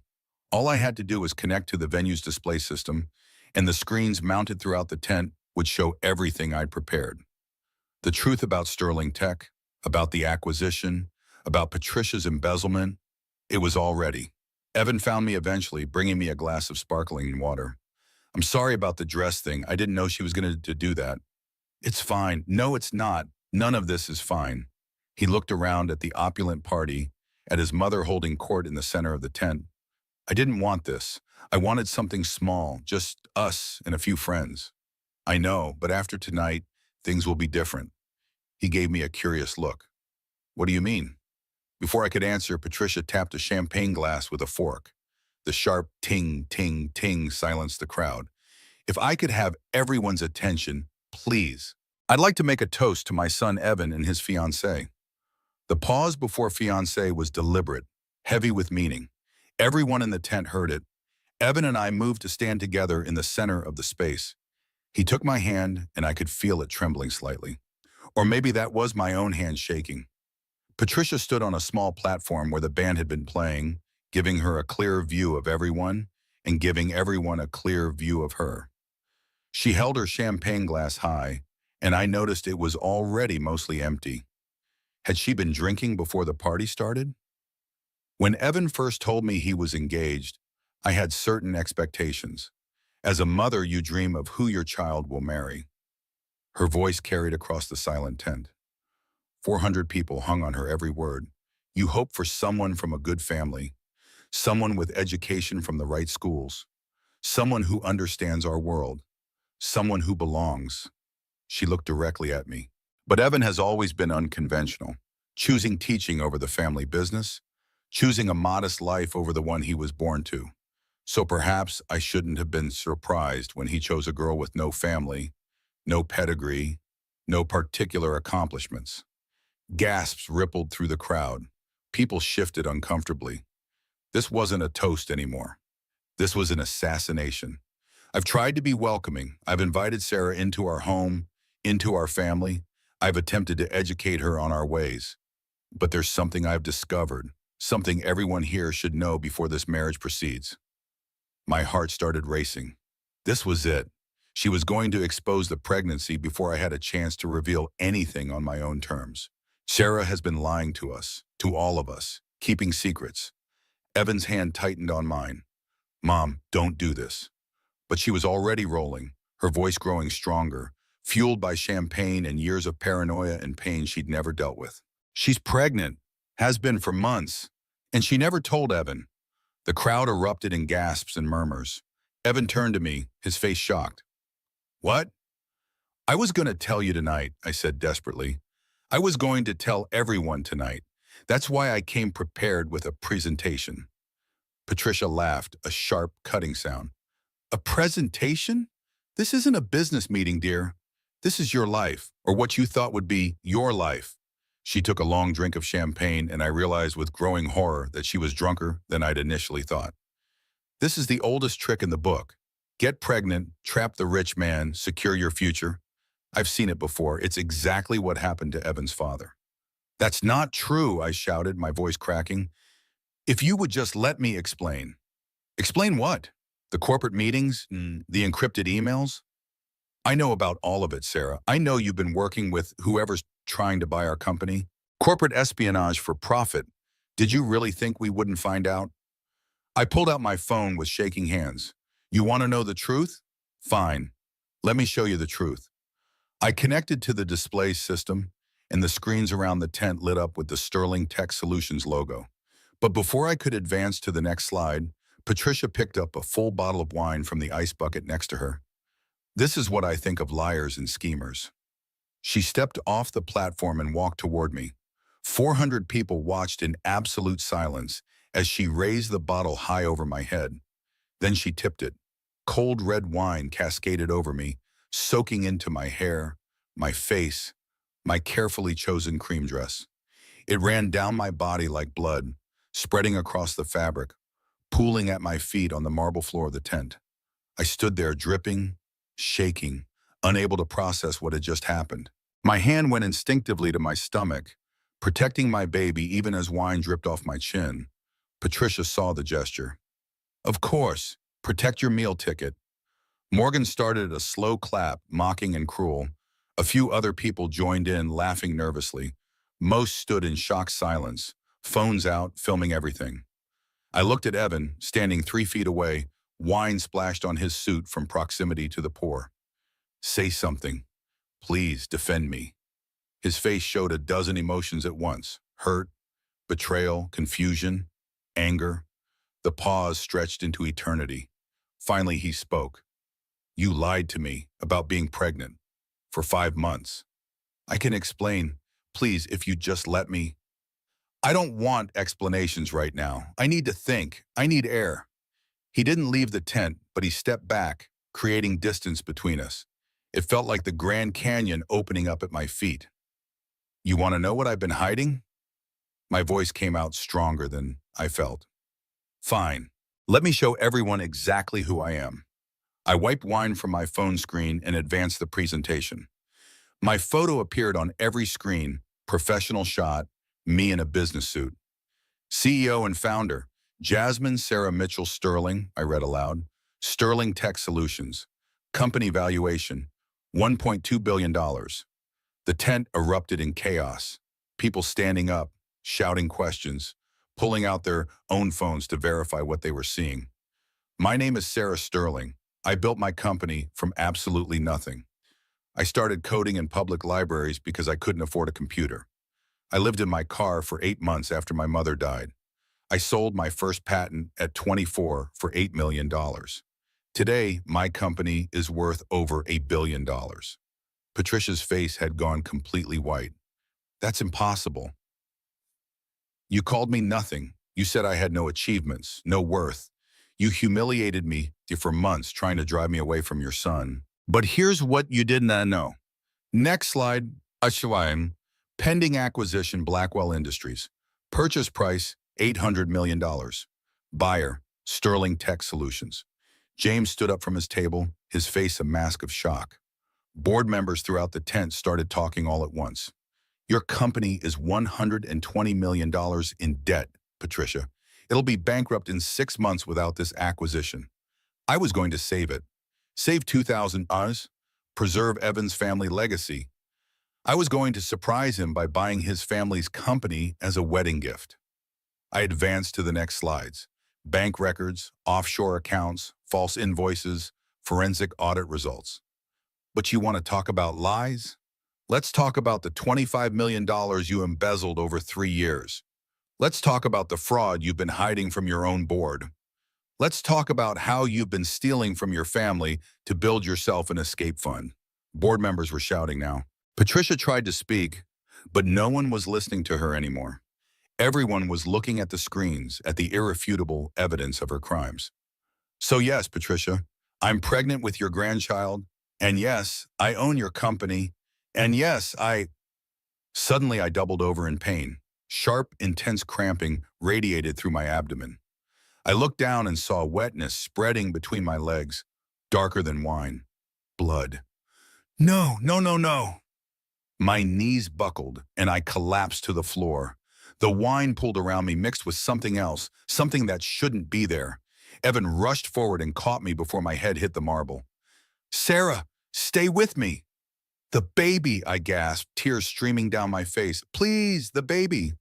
All I had to do was connect to the venue's display system, and the screens mounted throughout the tent would show everything I'd prepared. The truth about Sterling Tech, about the acquisition, about Patricia's embezzlement, it was all ready. Evan found me eventually, bringing me a glass of sparkling water. I'm sorry about the dress thing. I didn't know she was going to do that. It's fine. No, it's not. None of this is fine. He looked around at the opulent party, at his mother holding court in the center of the tent. I didn't want this. I wanted something small, just us and a few friends. I know, but after tonight, things will be different. He gave me a curious look. What do you mean? Before I could answer, Patricia tapped a champagne glass with a fork. The sharp ting, ting, ting silenced the crowd. If I could have everyone's attention, please. I'd like to make a toast to my son Evan and his fiancée. The pause before fiancé was deliberate, heavy with meaning. Everyone in the tent heard it. Evan and I moved to stand together in the center of the space. He took my hand, and I could feel it trembling slightly. Or maybe that was my own hand shaking. Patricia stood on a small platform where the band had been playing, giving her a clear view of everyone and giving everyone a clear view of her. She held her champagne glass high, and I noticed it was already mostly empty. Had she been drinking before the party started? When Evan first told me he was engaged, I had certain expectations. As a mother, you dream of who your child will marry. Her voice carried across the silent tent. 400 people hung on her every word. You hope for someone from a good family, someone with education from the right schools, someone who understands our world, someone who belongs. She looked directly at me. But Evan has always been unconventional, choosing teaching over the family business, choosing a modest life over the one he was born to. So perhaps I shouldn't have been surprised when he chose a girl with no family, no pedigree, no particular accomplishments. Gasps rippled through the crowd. People shifted uncomfortably. This wasn't a toast anymore. This was an assassination. I've tried to be welcoming. I've invited Sarah into our home, into our family. I've attempted to educate her on our ways. But there's something I've discovered, something everyone here should know before this marriage proceeds. My heart started racing. This was it. She was going to expose the pregnancy before I had a chance to reveal anything on my own terms. Sarah has been lying to us, to all of us, keeping secrets. Evan's hand tightened on mine. Mom, don't do this. But she was already rolling, her voice growing stronger, fueled by champagne and years of paranoia and pain she'd never dealt with. She's pregnant, has been for months, and she never told Evan. The crowd erupted in gasps and murmurs. Evan turned to me, his face shocked. What? I was going to tell you tonight, I said desperately. I was going to tell everyone tonight. That's why I came prepared with a presentation. Patricia laughed, a sharp, cutting sound. A presentation? This isn't a business meeting, dear. This is your life, or what you thought would be your life. She took a long drink of champagne, and I realized with growing horror that she was drunker than I'd initially thought. This is the oldest trick in the book. Get pregnant, trap the rich man, secure your future. I've seen it before. It's exactly what happened to Evan's father. That's not true, I shouted, my voice cracking. If you would just let me explain. Explain what? The corporate meetings? The encrypted emails? I know about all of it, Sarah. I know you've been working with whoever's trying to buy our company. Corporate espionage for profit. Did you really think we wouldn't find out? I pulled out my phone with shaking hands. You want to know the truth? Fine. Let me show you the truth. I connected to the display system, and the screens around the tent lit up with the Sterling Tech Solutions logo. But before I could advance to the next slide, Patricia picked up a full bottle of wine from the ice bucket next to her. This is what I think of liars and schemers. She stepped off the platform and walked toward me. 400 people watched in absolute silence as she raised the bottle high over my head. Then she tipped it. Cold red wine cascaded over me, soaking into my hair, my face, my carefully chosen cream dress. It ran down my body like blood, spreading across the fabric, pooling at my feet on the marble floor of the tent. I stood there dripping, shaking, unable to process what had just happened. My hand went instinctively to my stomach, protecting my baby even as wine dripped off my chin. Patricia saw the gesture. Of course, protect your meal ticket. Morgan started a slow clap, mocking and cruel. A few other people joined in, laughing nervously. Most stood in shocked silence, phones out, filming everything. I looked at Evan, standing 3 feet away, wine splashed on his suit from proximity to the pour. Say something. Please defend me. His face showed a dozen emotions at once: hurt, betrayal, confusion, anger. The pause stretched into eternity. Finally, he spoke. You lied to me about being pregnant for 5 months. I can explain. Please, if you just let me. I don't want explanations right now. I need to think. I need air. He didn't leave the tent, but he stepped back, creating distance between us. It felt like the Grand Canyon opening up at my feet. You want to know what I've been hiding? My voice came out stronger than I felt. Fine. Let me show everyone exactly who I am. I wiped wine from my phone screen and advanced the presentation. My photo appeared on every screen, professional shot, me in a business suit. CEO and founder, Jasmine Sarah Mitchell Sterling, I read aloud. Sterling Tech Solutions. Company valuation, $1.2 billion. The tent erupted in chaos. People standing up, shouting questions, pulling out their own phones to verify what they were seeing. My name is Sarah Sterling. I built my company from absolutely nothing. I started coding in public libraries because I couldn't afford a computer. I lived in my car for 8 months after my mother died. I sold my first patent at 24 for $8 million. Today, my company is worth over $1 billion. Patricia's face had gone completely white. That's impossible. You called me nothing. You said I had no achievements, no worth. You humiliated me for months trying to drive me away from your son. But here's what you did not know. Next slide, Ashwine. Pending acquisition, Blackwell Industries. Purchase price, $800 million. Buyer, Sterling Tech Solutions. James stood up from his table, his face a mask of shock. Board members throughout the tent started talking all at once. Your company is $120 million in debt, Patricia. It'll be bankrupt in 6 months without this acquisition. I was going to save it. Save 2,000 Oz, preserve Evan's family legacy. I was going to surprise him by buying his family's company as a wedding gift. I advanced to the next slides. Bank records, offshore accounts, false invoices, forensic audit results. But you want to talk about lies? Let's talk about the $25 million you embezzled over 3 years. Let's talk about the fraud you've been hiding from your own board. Let's talk about how you've been stealing from your family to build yourself an escape fund. Board members were shouting now. Patricia tried to speak, but no one was listening to her anymore. Everyone was looking at the screens, at the irrefutable evidence of her crimes. So yes, Patricia, I'm pregnant with your grandchild, and yes, I own your company, and yes, Suddenly I doubled over in pain. Sharp, intense cramping radiated through my abdomen. I looked down and saw wetness spreading between my legs, darker than wine. Blood. No, no, no, no. My knees buckled, and I collapsed to the floor. The wine pulled around me mixed with something else, something that shouldn't be there. Evan rushed forward and caught me before my head hit the marble. Sarah, stay with me. The baby, I gasped, tears streaming down my face. Please, the baby.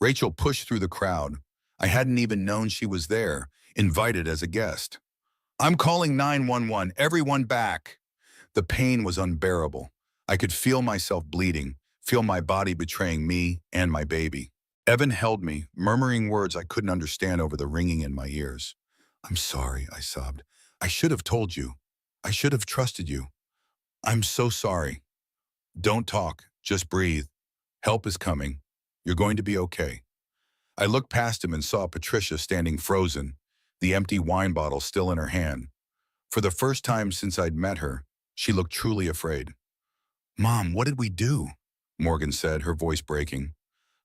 Rachel pushed through the crowd. I hadn't even known she was there, invited as a guest. I'm calling 911, everyone back. The pain was unbearable. I could feel myself bleeding, feel my body betraying me and my baby. Evan held me, murmuring words I couldn't understand over the ringing in my ears. I'm sorry, I sobbed. I should have told you. I should have trusted you. I'm so sorry. Don't talk, just breathe. Help is coming. You're going to be okay. I looked past him and saw Patricia standing frozen, the empty wine bottle still in her hand. For the first time since I'd met her, she looked truly afraid. Mom, what did we do? Morgan said, her voice breaking.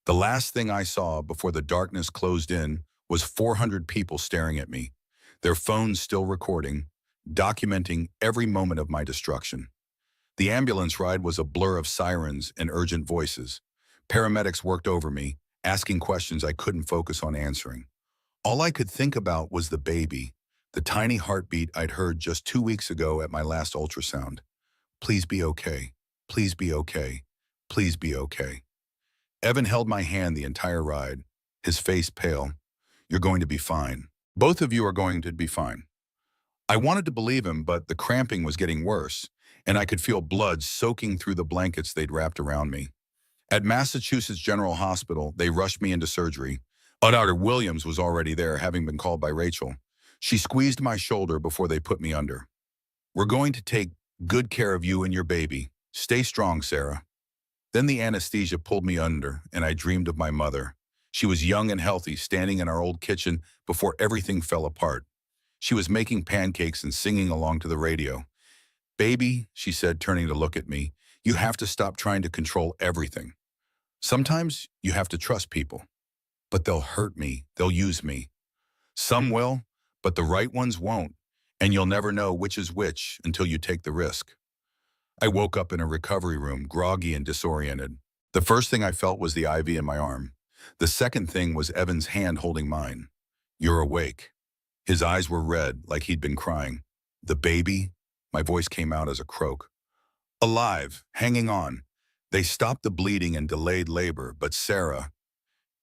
The last thing I saw before the darkness closed in was 400 people staring at me, their phones still recording, documenting every moment of my destruction. The ambulance ride was a blur of sirens and urgent voices. Paramedics worked over me, asking questions I couldn't focus on answering. All I could think about was the baby, the tiny heartbeat I'd heard just 2 weeks ago at my last ultrasound. Please be okay. Please be okay. Please be okay. Evan held my hand the entire ride, his face pale. You're going to be fine. Both of you are going to be fine. I wanted to believe him, but the cramping was getting worse, and I could feel blood soaking through the blankets they'd wrapped around me. At Massachusetts General Hospital, they rushed me into surgery. Dr. Williams was already there, having been called by Rachel. She squeezed my shoulder before they put me under. We're going to take good care of you and your baby. Stay strong, Sarah. Then the anesthesia pulled me under, and I dreamed of my mother. She was young and healthy, standing in our old kitchen before everything fell apart. She was making pancakes and singing along to the radio. Baby, she said, turning to look at me, you have to stop trying to control everything. Sometimes you have to trust people. But they'll hurt me, they'll use me. Some will, but the right ones won't, and you'll never know which is which until you take the risk. I woke up in a recovery room, groggy and disoriented. The first thing I felt was the IV in my arm. The second thing was Evan's hand holding mine. You're awake. His eyes were red, like he'd been crying. The baby? My voice came out as a croak. Alive, hanging on. They stopped the bleeding and delayed labor, but Sarah...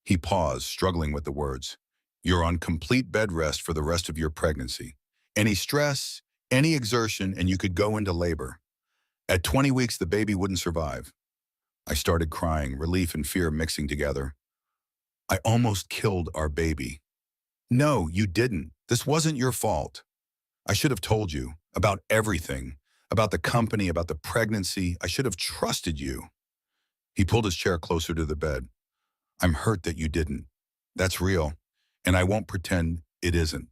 He paused, struggling with the words. You're on complete bed rest for the rest of your pregnancy. Any stress, any exertion, and you could go into labor. At 20 weeks, the baby wouldn't survive. I started crying, relief and fear mixing together. I almost killed our baby. No, you didn't. This wasn't your fault. I should have told you about everything, about the company, about the pregnancy. I should have trusted you. He pulled his chair closer to the bed. I'm hurt that you didn't. That's real, and I won't pretend it isn't.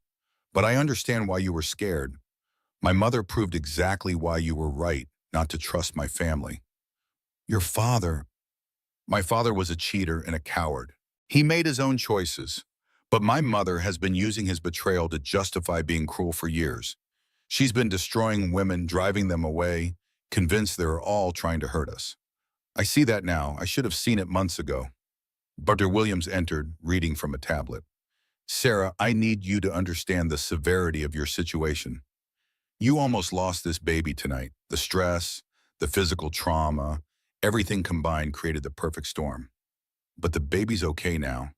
But I understand why you were scared. My mother proved exactly why you were right not to trust my family. Your father, my father was a cheater and a coward. He made his own choices. But my mother has been using his betrayal to justify being cruel for years. She's been destroying women, driving them away, convinced they're all trying to hurt us. I see that now. I should have seen it months ago. Dr. Williams entered, reading from a tablet. Sarah, I need you to understand the severity of your situation. You almost lost this baby tonight. The stress, the physical trauma, everything combined created the perfect storm. But the baby's okay now.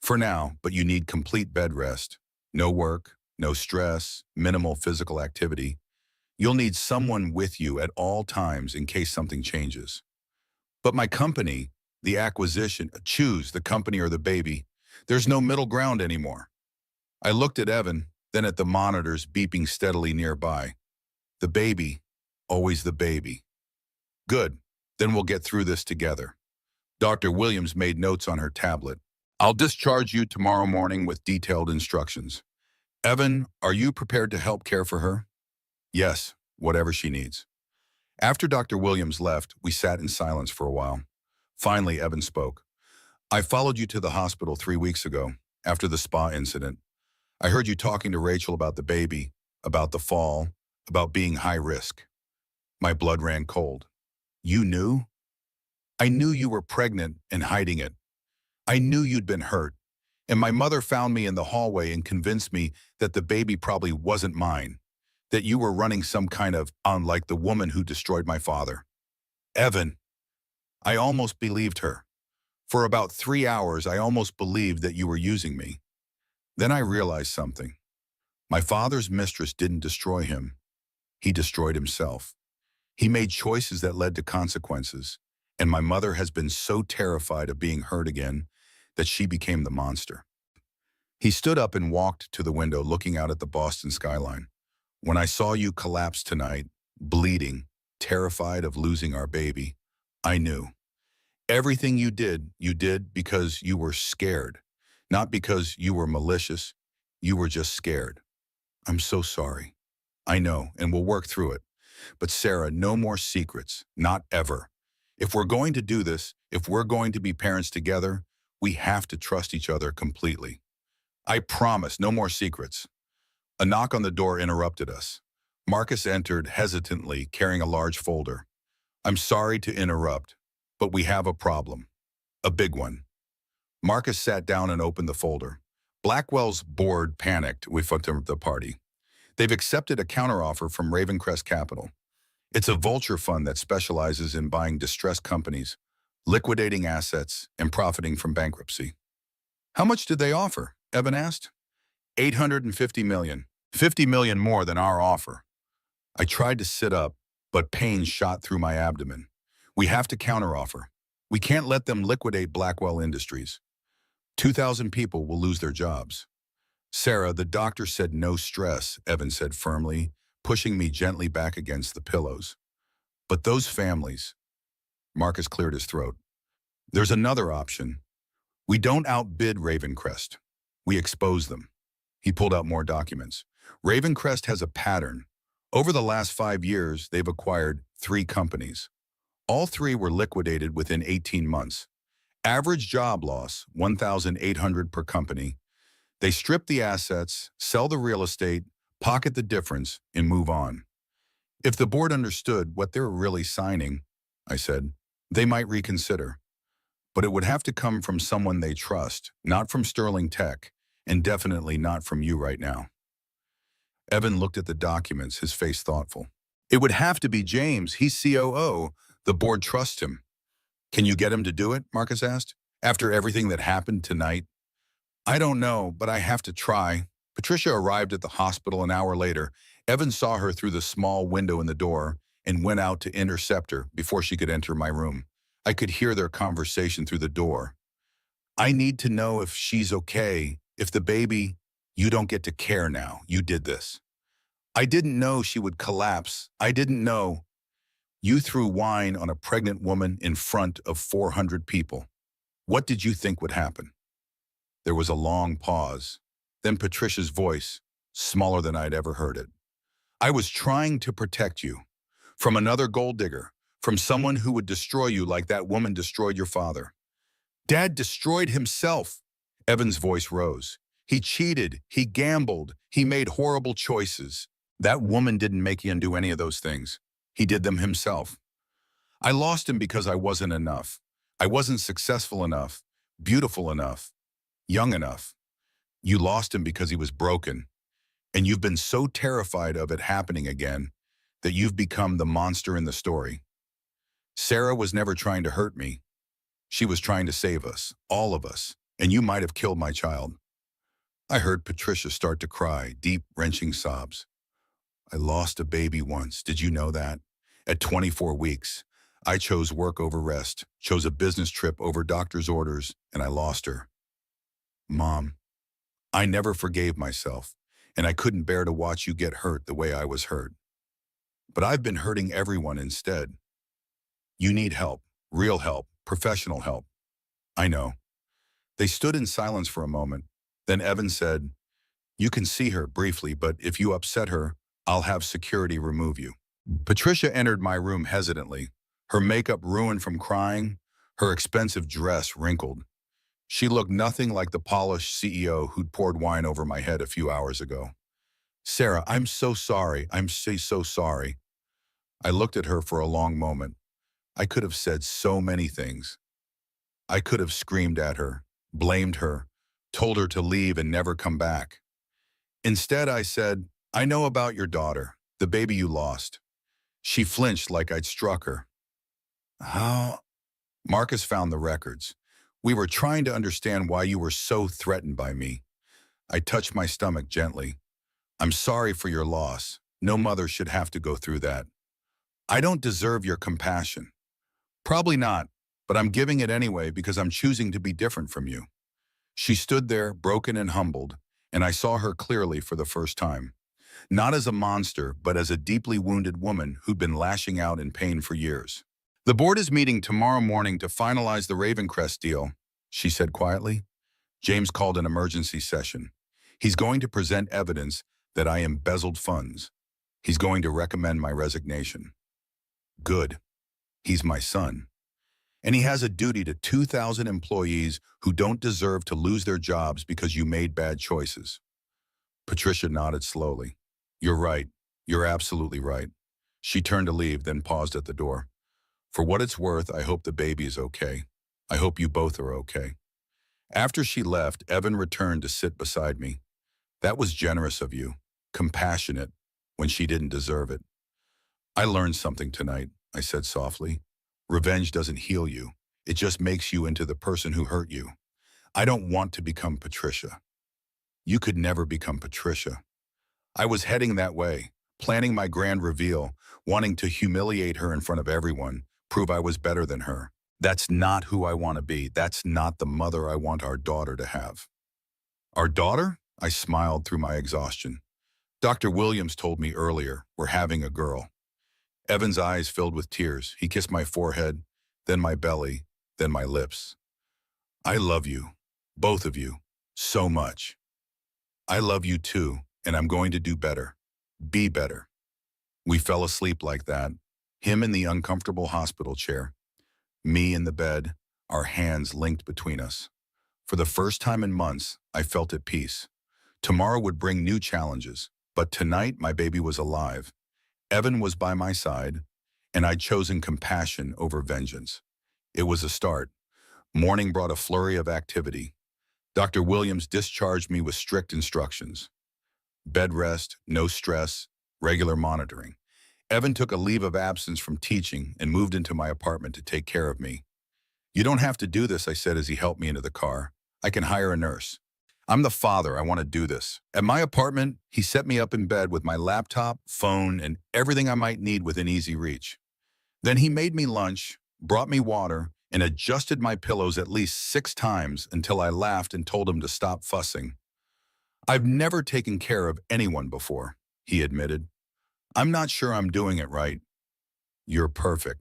For now, but you need complete bed rest. No work, no stress, minimal physical activity. You'll need someone with you at all times in case something changes. But my company, the acquisition, choose the company or the baby. There's no middle ground anymore. I looked at Evan, then at the monitors beeping steadily nearby. The baby, always the baby. Good, then we'll get through this together. Dr. Williams made notes on her tablet. I'll discharge you tomorrow morning with detailed instructions. Evan, are you prepared to help care for her? Yes, whatever she needs. After Dr. Williams left, we sat in silence for a while. Finally, Evan spoke. I followed you to the hospital 3 weeks ago, after the spa incident. I heard you talking to Rachel about the baby, about the fall, about being high risk. My blood ran cold. You knew? I knew you were pregnant and hiding it. I knew you'd been hurt, and my mother found me in the hallway and convinced me that the baby probably wasn't mine, that you were running some kind of on like the woman who destroyed my father. Evan, I almost believed her. For about 3 hours, I almost believed that you were using me. Then I realized something. My father's mistress didn't destroy him. He destroyed himself. He made choices that led to consequences, and my mother has been so terrified of being hurt again that she became the monster. He stood up and walked to the window looking out at the Boston skyline. When I saw you collapse tonight, bleeding, terrified of losing our baby, I knew. Everything you did because you were scared, not because you were malicious. You were just scared. I'm so sorry. I know, and we'll work through it. But Sarah, no more secrets, not ever. If we're going to do this, if we're going to be parents together, we have to trust each other completely. I promise, no more secrets. A knock on the door interrupted us. Marcus entered hesitantly, carrying a large folder. I'm sorry to interrupt, but we have a problem. A big one. Marcus sat down and opened the folder. Blackwell's board panicked with the party. They've accepted a counteroffer from Ravencrest Capital. It's a vulture fund that specializes in buying distressed companies, liquidating assets, and profiting from bankruptcy. How much did they offer? Evan asked. $850 million. $50 million more than our offer. I tried to sit up, but pain shot through my abdomen. We have to counteroffer. We can't let them liquidate Blackwell Industries. 2,000 people will lose their jobs. Sarah, the doctor said no stress, Evan said firmly, pushing me gently back against the pillows. But those families, Marcus cleared his throat. There's another option. We don't outbid Ravencrest. We expose them. He pulled out more documents. Ravencrest has a pattern. Over the last 5 years, they've acquired 3 companies. All 3 were liquidated within 18 months. Average job loss, 1,800 per company. They strip the assets, sell the real estate, pocket the difference, and move on. If the board understood what they're really signing, I said, they might reconsider. But it would have to come from someone they trust, not from Sterling Tech, and definitely not from you right now. Evan looked at the documents, his face thoughtful. It would have to be James. He's COO. The board trusts him. Can you get him to do it? Marcus asked. After everything that happened tonight? I don't know, but I have to try. Patricia arrived at the hospital an hour later. Evan saw her through the small window in the door and went out to intercept her before she could enter my room. I could hear their conversation through the door. I need to know if she's okay, if the baby, you don't get to care now. You did this. I didn't know she would collapse. I didn't know. You threw wine on a pregnant woman in front of 400 people. What did you think would happen? There was a long pause. Then Patricia's voice, smaller than I'd ever heard it. I was trying to protect you from another gold digger, from someone who would destroy you like that woman destroyed your father. Dad destroyed himself. Evan's voice rose. He cheated, he gambled, he made horrible choices. That woman didn't make Ian do any of those things. He did them himself. I lost him because I wasn't enough. I wasn't successful enough, beautiful enough, young enough. You lost him because he was broken, and you've been so terrified of it happening again that you've become the monster in the story. Sarah was never trying to hurt me. She was trying to save us, all of us, and you might have killed my child. I heard Patricia start to cry, deep, wrenching sobs. I lost a baby once, did you know that? At 24 weeks, I chose work over rest, chose a business trip over doctor's orders, and I lost her. Mom, I never forgave myself, and I couldn't bear to watch you get hurt the way I was hurt. But I've been hurting everyone instead. You need help, real help, professional help. I know. They stood in silence for a moment. Then Evan said, you can see her briefly, but if you upset her, I'll have security remove you. Patricia entered my room hesitantly, her makeup ruined from crying, her expensive dress wrinkled. She looked nothing like the polished CEO who'd poured wine over my head a few hours ago. Sarah, I'm so sorry. I'm so sorry. I looked at her for a long moment. I could have said so many things. I could have screamed at her, blamed her, told her to leave and never come back. Instead, I said, I know about your daughter, the baby you lost. She flinched like I'd struck her. How? Marcus found the records. We were trying to understand why you were so threatened by me. I touched my stomach gently. I'm sorry for your loss. No mother should have to go through that. I don't deserve your compassion. Probably not, but I'm giving it anyway because I'm choosing to be different from you. She stood there, broken and humbled, and I saw her clearly for the first time. Not as a monster, but as a deeply wounded woman who'd been lashing out in pain for years. The board is meeting tomorrow morning to finalize the Ravencrest deal, she said quietly. James called an emergency session. He's going to present evidence that I embezzled funds. He's going to recommend my resignation. Good. He's my son. And he has a duty to 2,000 employees who don't deserve to lose their jobs because you made bad choices. Patricia nodded slowly. You're right. You're absolutely right. She turned to leave, then paused at the door. For what it's worth, I hope the baby is okay. I hope you both are okay. After she left, Evan returned to sit beside me. That was generous of you, compassionate, when she didn't deserve it. I learned something tonight, I said softly. Revenge doesn't heal you. It just makes you into the person who hurt you. I don't want to become Patricia. You could never become Patricia. I was heading that way, planning my grand reveal, wanting to humiliate her in front of everyone, prove I was better than her. That's not who I want to be. That's not the mother I want our daughter to have. Our daughter? I smiled through my exhaustion. Dr. Williams told me earlier, we're having a girl. Evan's eyes filled with tears. He kissed my forehead, then my belly, then my lips. I love you, both of you, so much. I love you too, and I'm going to do better. Be better. We fell asleep like that, him in the uncomfortable hospital chair, me in the bed, our hands linked between us. For the first time in months, I felt at peace. Tomorrow would bring new challenges, but tonight my baby was alive. Evan was by my side, and I'd chosen compassion over vengeance. It was a start. Morning brought a flurry of activity. Dr. Williams discharged me with strict instructions. Bed rest, no stress, regular monitoring. Evan took a leave of absence from teaching and moved into my apartment to take care of me. You don't have to do this, I said as he helped me into the car. I can hire a nurse. I'm the father, I want to do this. At my apartment, he set me up in bed with my laptop, phone, and everything I might need within easy reach. Then he made me lunch, brought me water, and adjusted my pillows at least 6 times until I laughed and told him to stop fussing. I've never taken care of anyone before, he admitted. I'm not sure I'm doing it right. You're perfect.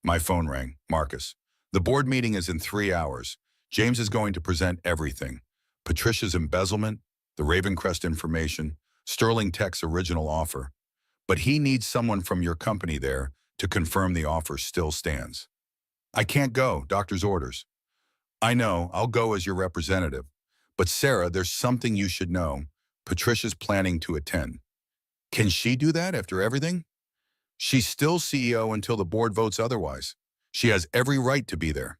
My phone rang. Marcus. The board meeting is in 3 hours. James is going to present everything. Patricia's embezzlement, the Ravencrest information, Sterling Tech's original offer. But he needs someone from your company there to confirm the offer still stands. I can't go, doctor's orders. I know, I'll go as your representative. But Sarah, there's something you should know. Patricia's planning to attend. Can she do that after everything? She's still CEO until the board votes otherwise. She has every right to be there.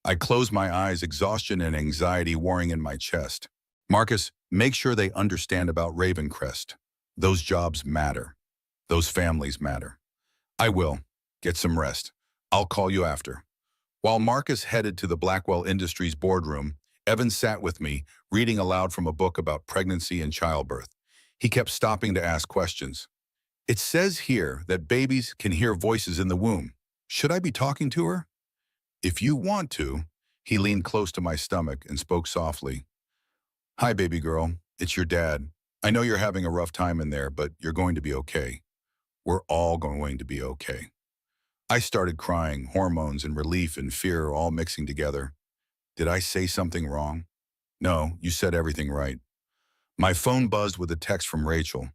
I closed my eyes, exhaustion and anxiety warring in my chest. Marcus, make sure they understand about Ravencrest. Those jobs matter. Those families matter. I will. Get some rest. I'll call you after. While Marcus headed to the Blackwell Industries boardroom, Evan sat with me, reading aloud from a book about pregnancy and childbirth. He kept stopping to ask questions. It says here that babies can hear voices in the womb. Should I be talking to her? If you want to. He leaned close to my stomach and spoke softly. Hi, baby girl. It's your dad. I know you're having a rough time in there, but you're going to be okay. We're all going to be okay. I started crying, hormones and relief and fear all mixing together. Did I say something wrong? No, you said everything right. My phone buzzed with a text from Rachel.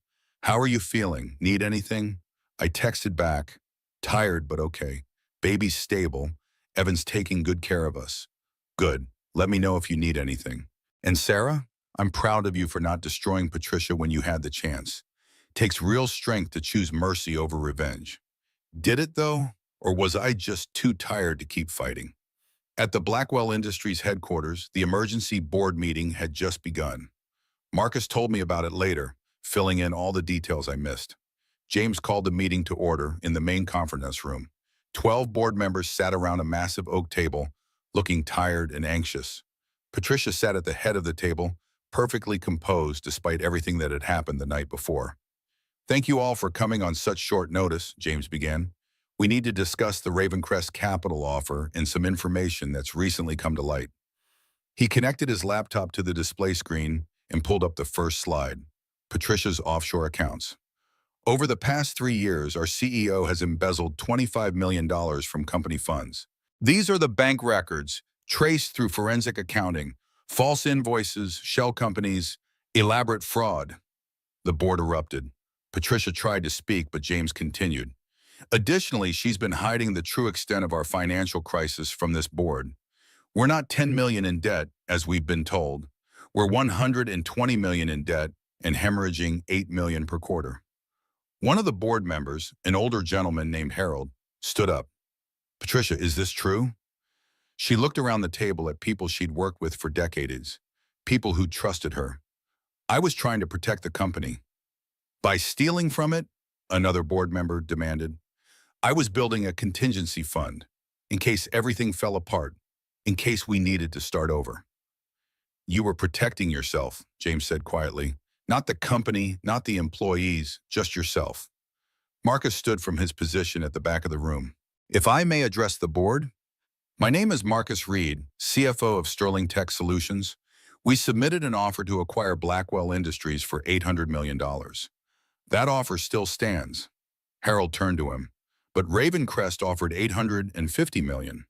How are you feeling? Need anything? I texted back. Tired, but okay. Baby's stable. Evan's taking good care of us. Good. Let me know if you need anything. And Sarah, I'm proud of you for not destroying Patricia when you had the chance. Takes real strength to choose mercy over revenge. Did it, though? Or was I just too tired to keep fighting? At the Blackwell Industries headquarters, the emergency board meeting had just begun. Marcus told me about it later, filling in all the details I missed. James called the meeting to order in the main conference room. 12 board members sat around a massive oak table, looking tired and anxious. Patricia sat at the head of the table, perfectly composed despite everything that had happened the night before. Thank you all for coming on such short notice, James began. We need to discuss the Ravencrest capital offer and some information that's recently come to light. He connected his laptop to the display screen and pulled up the first slide, Patricia's offshore accounts. Over the past 3 years, our CEO has embezzled $25 million from company funds. These are the bank records, traced through forensic accounting, false invoices, shell companies, elaborate fraud. The board erupted. Patricia tried to speak, but James continued. Additionally, she's been hiding the true extent of our financial crisis from this board. We're not $10 million in debt, as we've been told. We're $120 million in debt and hemorrhaging $8 million per quarter. One of the board members, an older gentleman named Harold, stood up. Patricia, is this true? She looked around the table at people she'd worked with for decades, people who trusted her. I was trying to protect the company. By stealing from it? Another board member demanded. I was building a contingency fund, in case everything fell apart, in case we needed to start over. You were protecting yourself, James said quietly. Not the company, not the employees, just yourself. Marcus stood from his position at the back of the room. If I may address the board? My name is Marcus Reed, CFO of Sterling Tech Solutions. We submitted an offer to acquire Blackwell Industries for $800 million. That offer still stands. Harold turned to him. But Ravencrest offered $850 million.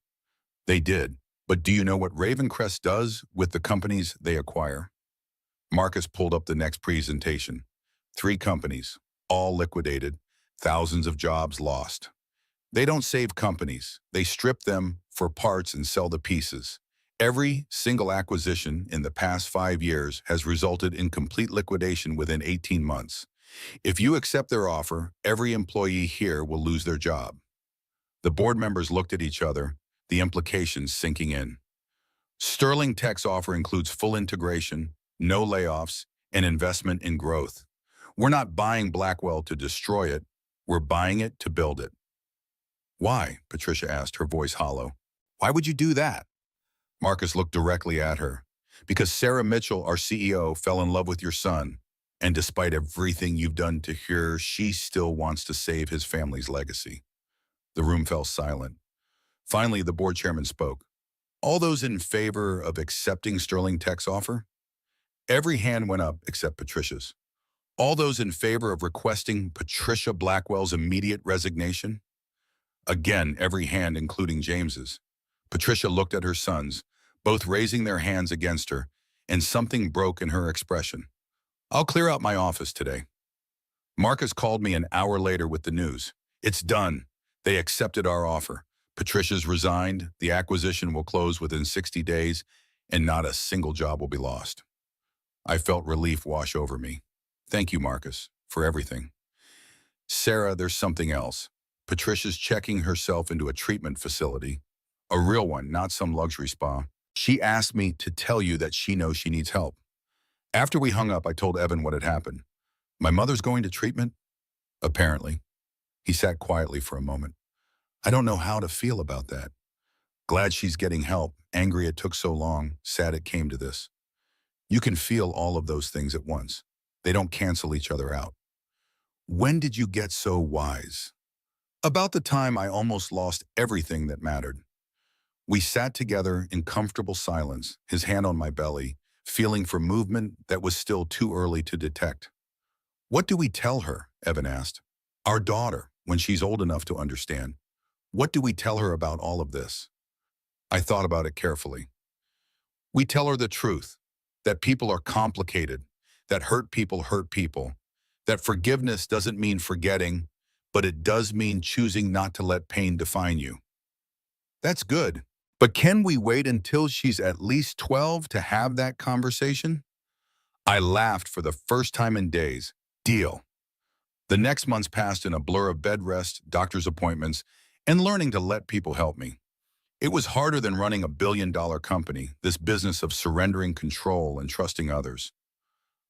They did. But do you know what Ravencrest does with the companies they acquire? Marcus pulled up the next presentation. 3 companies, all liquidated, thousands of jobs lost. They don't save companies. They strip them for parts and sell the pieces. Every single acquisition in the past 5 years has resulted in complete liquidation within 18 months. If you accept their offer, every employee here will lose their job. The board members looked at each other, the implications sinking in. Sterling Tech's offer includes full integration, no layoffs, and investment in growth. We're not buying Blackwell to destroy it. We're buying it to build it. Why? Patricia asked, her voice hollow. Why would you do that? Marcus looked directly at her. Because Sarah Mitchell, our CEO, fell in love with your son. And despite everything you've done to her, she still wants to save his family's legacy. The room fell silent. Finally, the board chairman spoke. All those in favor of accepting Sterling Tech's offer? Every hand went up except Patricia's. All those in favor of requesting Patricia Blackwell's immediate resignation? Again, every hand, including James's. Patricia looked at her sons, both raising their hands against her, and something broke in her expression. I'll clear out my office today. Marcus called me an hour later with the news. It's done. They accepted our offer. Patricia's resigned, the acquisition will close within 60 days, and not a single job will be lost. I felt relief wash over me. Thank you, Marcus, for everything. Sarah, there's something else. Patricia's checking herself into a treatment facility. A real one, not some luxury spa. She asked me to tell you that she knows she needs help. After we hung up, I told Evan what had happened. My mother's going to treatment? Apparently. He sat quietly for a moment. I don't know how to feel about that. Glad she's getting help, angry it took so long, sad it came to this. You can feel all of those things at once. They don't cancel each other out. When did you get so wise? About the time I almost lost everything that mattered. We sat together in comfortable silence, his hand on my belly, feeling for movement that was still too early to detect. What do we tell her? Evan asked. Our daughter, when she's old enough to understand. What do we tell her about all of this? I thought about it carefully. We tell her the truth, that people are complicated, that hurt people, that forgiveness doesn't mean forgetting, but it does mean choosing not to let pain define you. That's good. But can we wait until she's at least 12 to have that conversation? I laughed for the first time in days. Deal. The next months passed in a blur of bed rest, doctor's appointments, and learning to let people help me. It was harder than running a billion-dollar company, this business of surrendering control and trusting others.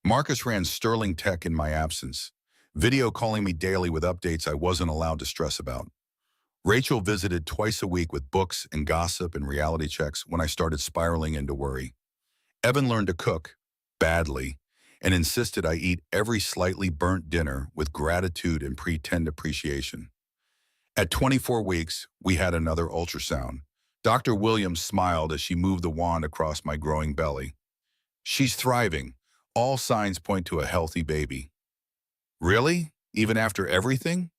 Marcus ran Sterling Tech in my absence, video calling me daily with updates I wasn't allowed to stress about. Rachel visited twice a week with books and gossip and reality checks when I started spiraling into worry. Evan learned to cook, badly, and insisted I eat every slightly burnt dinner with gratitude and pretend appreciation. At 24 weeks, we had another ultrasound. Dr. Williams smiled as she moved the wand across my growing belly. She's thriving. All signs point to a healthy baby. Really? Even after everything?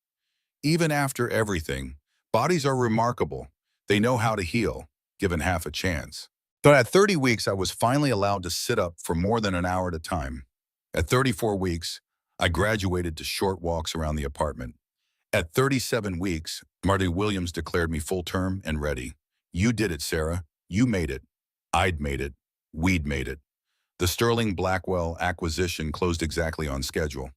Even after everything. Bodies are remarkable. They know how to heal, given half a chance. So at 30 weeks, I was finally allowed to sit up for more than an hour at a time. At 34 weeks, I graduated to short walks around the apartment. At 37 weeks, Marty Williams declared me full term and ready. You did it, Sarah. You made it. I'd made it. We'd made it. The Sterling Blackwell acquisition closed exactly on schedule.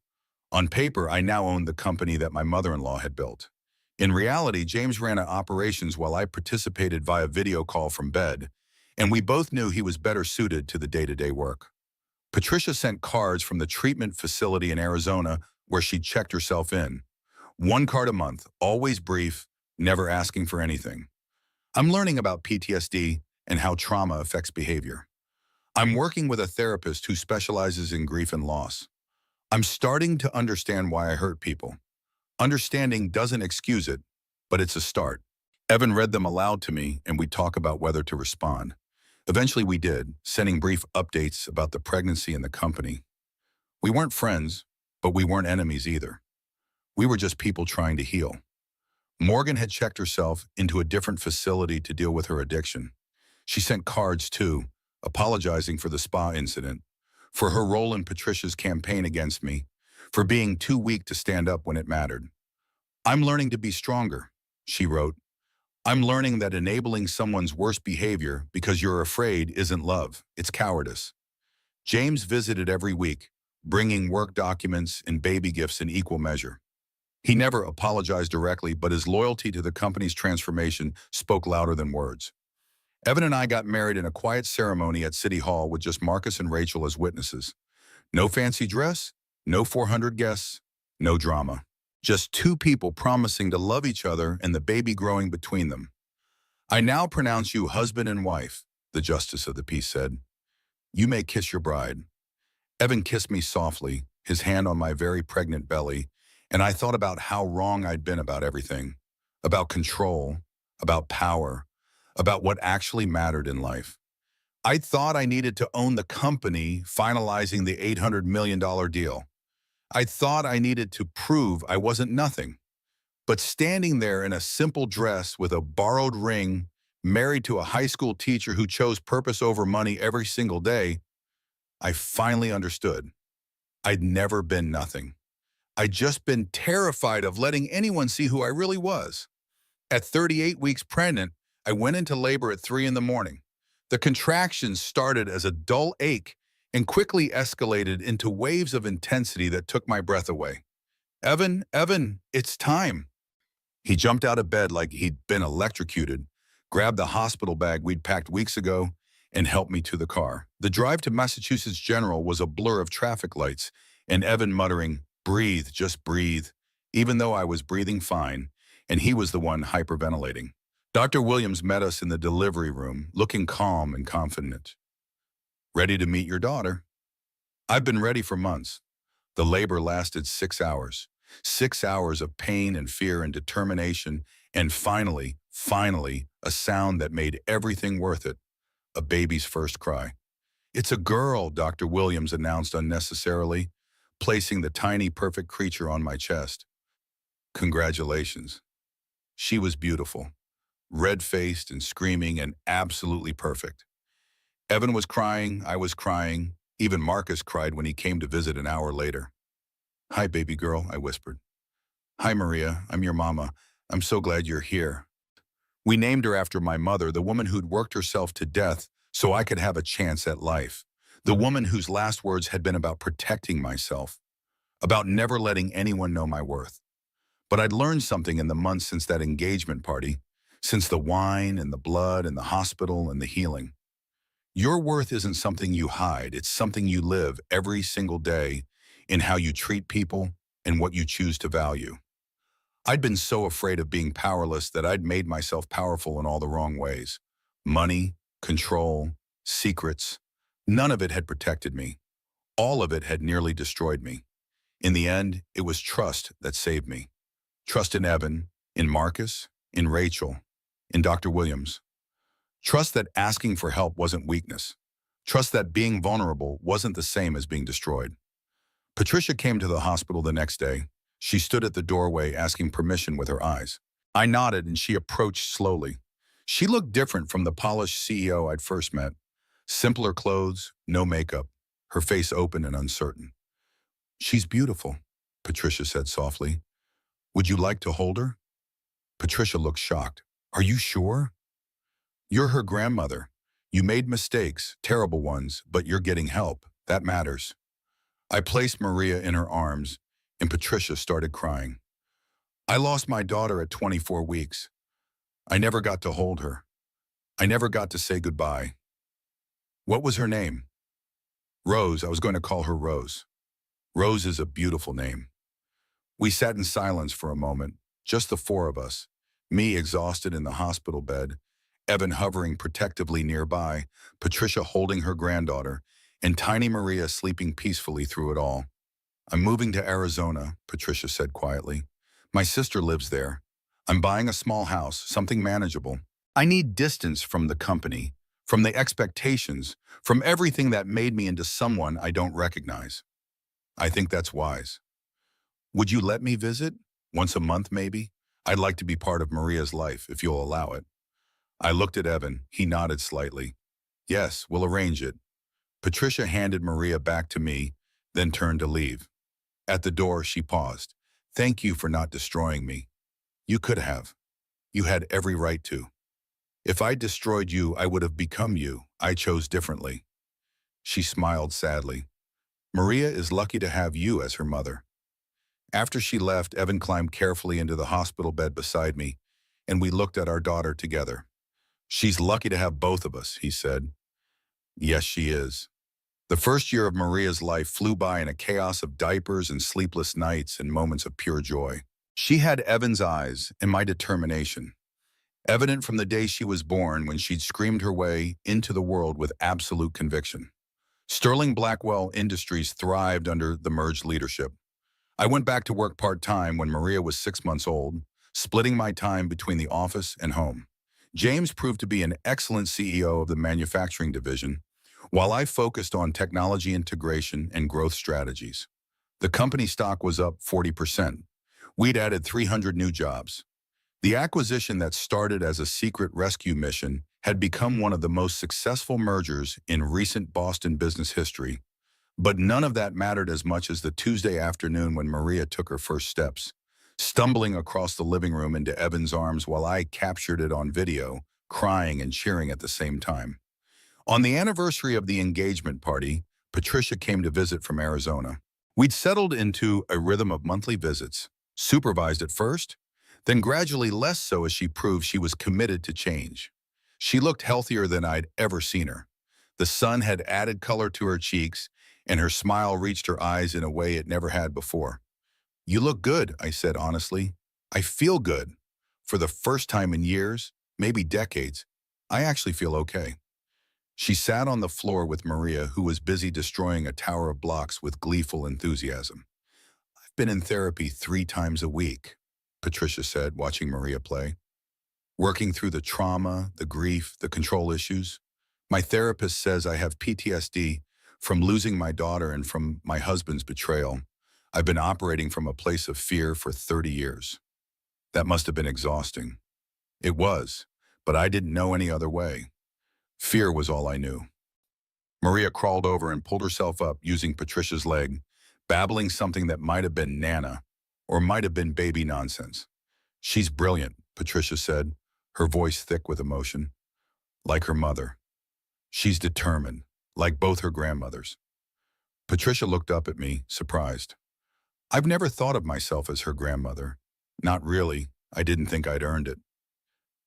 On paper, I now owned the company that my mother-in-law had built. In reality, James ran operations while I participated via video call from bed, and we both knew he was better suited to the day-to-day work. Patricia sent cards from the treatment facility in Arizona where she'd checked herself in. 1 card a month, always brief, never asking for anything. I'm learning about PTSD and how trauma affects behavior. I'm working with a therapist who specializes in grief and loss. I'm starting to understand why I hurt people. Understanding doesn't excuse it, but it's a start. Evan read them aloud to me, and we'd talk about whether to respond. Eventually we did, sending brief updates about the pregnancy and the company. We weren't friends, but we weren't enemies either. We were just people trying to heal. Morgan had checked herself into a different facility to deal with her addiction. She sent cards too, apologizing for the spa incident, for her role in Patricia's campaign against me, for being too weak to stand up when it mattered. I'm learning to be stronger, she wrote. I'm learning that enabling someone's worst behavior because you're afraid isn't love, it's cowardice. James visited every week, bringing work documents and baby gifts in equal measure. He never apologized directly, but his loyalty to the company's transformation spoke louder than words. Evan and I got married in a quiet ceremony at City Hall with just Marcus and Rachel as witnesses. No fancy dress, no 400 guests, no drama. Just 2 people promising to love each other and the baby growing between them. I now pronounce you husband and wife, the justice of the peace said. You may kiss your bride. Evan kissed me softly, his hand on my very pregnant belly, and I thought about how wrong I'd been about everything. About control, about power, about what actually mattered in life. I thought I needed to own the company finalizing the $800 million deal. I thought I needed to prove I wasn't nothing. But standing there in a simple dress with a borrowed ring, married to a high school teacher who chose purpose over money every single day, I finally understood. I'd never been nothing. I'd just been terrified of letting anyone see who I really was. At 38 weeks pregnant, I went into labor at 3 in the morning. The contractions started as a dull ache and quickly escalated into waves of intensity that took my breath away. Evan, it's time. He jumped out of bed like he'd been electrocuted, grabbed the hospital bag we'd packed weeks ago, and helped me to the car. The drive to Massachusetts General was a blur of traffic lights, and Evan muttering, "Breathe, just breathe," even though I was breathing fine, and he was the one hyperventilating. Dr. Williams met us in the delivery room, looking calm and confident. "Ready to meet your daughter?" I've been ready for months. The labor lasted 6 hours. 6 hours of pain and fear and determination, and finally, a sound that made everything worth it, a baby's first cry. "It's a girl," Dr. Williams announced unnecessarily, placing the tiny, perfect creature on my chest. "Congratulations." She was beautiful, red-faced and screaming and absolutely perfect. Evan was crying, I was crying, even Marcus cried when he came to visit an hour later. "Hi, baby girl," I whispered. "Hi, Maria. I'm your mama. I'm so glad you're here." We named her after my mother, the woman who'd worked herself to death so I could have a chance at life. The woman whose last words had been about protecting myself, about never letting anyone know my worth. But I'd learned something in the months since that engagement party, since the wine and the blood and the hospital and the healing. Your worth isn't something you hide. It's something you live every single day in how you treat people and what you choose to value. I'd been so afraid of being powerless that I'd made myself powerful in all the wrong ways. Money, control, secrets. None of it had protected me. All of it had nearly destroyed me. In the end, it was trust that saved me. Trust in Evan, in Marcus, in Rachel, in Dr. Williams. Trust that asking for help wasn't weakness. Trust that being vulnerable wasn't the same as being destroyed. Patricia came to the hospital the next day. She stood at the doorway asking permission with her eyes. I nodded and she approached slowly. She looked different from the polished CEO I'd first met. Simpler clothes, no makeup, her face open and uncertain. "She's beautiful," Patricia said softly. "Would you like to hold her?" Patricia looked shocked. "Are you sure?" "You're her grandmother. You made mistakes, terrible ones, but you're getting help. That matters." I placed Maria in her arms, and Patricia started crying. "I lost my daughter at 24 weeks. I never got to hold her. I never got to say goodbye." "What was her name?" "Rose. I was going to call her Rose." "Rose is a beautiful name." We sat in silence for a moment, just the four of us, me exhausted in the hospital bed, Evan hovering protectively nearby, Patricia holding her granddaughter, and tiny Maria sleeping peacefully through it all. "I'm moving to Arizona," Patricia said quietly. "My sister lives there. I'm buying a small house, something manageable. I need distance from the company, from the expectations, from everything that made me into someone I don't recognize. I think that's wise. Would you let me visit? Once a month, maybe? I'd like to be part of Maria's life, if you'll allow it." I looked at Evan. He nodded slightly. "Yes, we'll arrange it." Patricia handed Maria back to me, then turned to leave. At the door, she paused. "Thank you for not destroying me. You could have. You had every right to. If I destroyed you, I would have become you. I chose differently." She smiled sadly. "Maria is lucky to have you as her mother." After she left, Evan climbed carefully into the hospital bed beside me, and we looked at our daughter together. "She's lucky to have both of us," he said. Yes, she is. The first year of Maria's life flew by in a chaos of diapers and sleepless nights and moments of pure joy. She had Evan's eyes and my determination, evident from the day she was born when she'd screamed her way into the world with absolute conviction. Sterling Blackwell Industries thrived under the merged leadership. I went back to work part-time when Maria was 6 months old, splitting my time between the office and home. James proved to be an excellent CEO of the manufacturing division, while I focused on technology integration and growth strategies. The company stock was up 40%. We'd added 300 new jobs. The acquisition that started as a secret rescue mission had become one of the most successful mergers in recent Boston business history. But none of that mattered as much as the Tuesday afternoon when Maria took her first steps, stumbling across the living room into Evan's arms while I captured it on video, crying and cheering at the same time. On the anniversary of the engagement party, Patricia came to visit from Arizona. We'd settled into a rhythm of monthly visits, supervised at first, then gradually less so as she proved she was committed to change. She looked healthier than I'd ever seen her. The sun had added color to her cheeks, and her smile reached her eyes in a way it never had before. "You look good," I said honestly. "I feel good. For the first time in years, maybe decades, I actually feel okay." She sat on the floor with Maria, who was busy destroying a tower of blocks with gleeful enthusiasm. "I've been in therapy 3 times a week," Patricia said, watching Maria play. "Working through the trauma, the grief, the control issues. My therapist says I have PTSD from losing my daughter and from my husband's betrayal. I've been operating from a place of fear for 30 years. That must have been exhausting." It was, but I didn't know any other way. Fear was all I knew. Maria crawled over and pulled herself up using Patricia's leg, babbling something that might have been Nana or might have been baby nonsense. "She's brilliant," Patricia said, her voice thick with emotion. "Like her mother. She's determined, like both her grandmothers." Patricia looked up at me, surprised. "I've never thought of myself as her grandmother. Not really. I didn't think I'd earned it."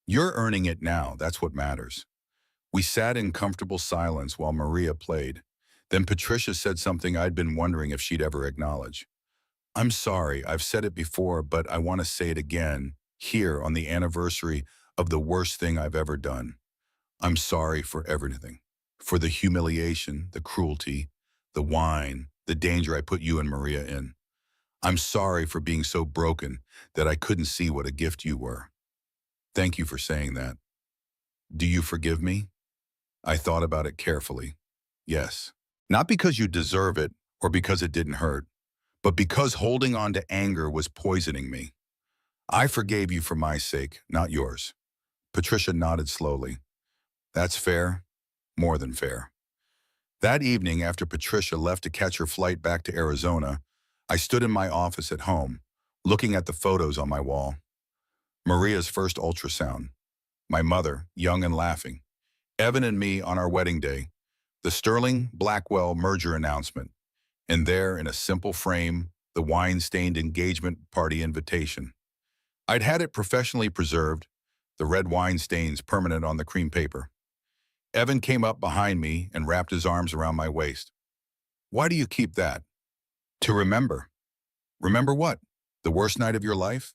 "You're earning it now, that's what matters." We sat in comfortable silence while Maria played. Then Patricia said something I'd been wondering if she'd ever acknowledge. "I'm sorry, I've said it before, but I want to say it again, here on the anniversary of the worst thing I've ever done. I'm sorry for everything. For the humiliation, the cruelty, the whine, the danger I put you and Maria in. I'm sorry for being so broken that I couldn't see what a gift you were. Thank you for saying that. Do you forgive me?" I thought about it carefully. Yes. Not because you deserve it or because it didn't hurt, but because holding on to anger was poisoning me. "I forgave you for my sake, not yours." Patricia nodded slowly. "That's fair. More than fair." That evening, after Patricia left to catch her flight back to Arizona, I stood in my office at home, looking at the photos on my wall. Maria's first ultrasound. My mother, young and laughing. Evan and me on our wedding day. The Sterling-Blackwell merger announcement. And there, in a simple frame, the wine-stained engagement party invitation. I'd had it professionally preserved, the red wine stains permanent on the cream paper. Evan came up behind me and wrapped his arms around my waist. "Why do you keep that?" "To remember." "Remember what? The worst night of your life?"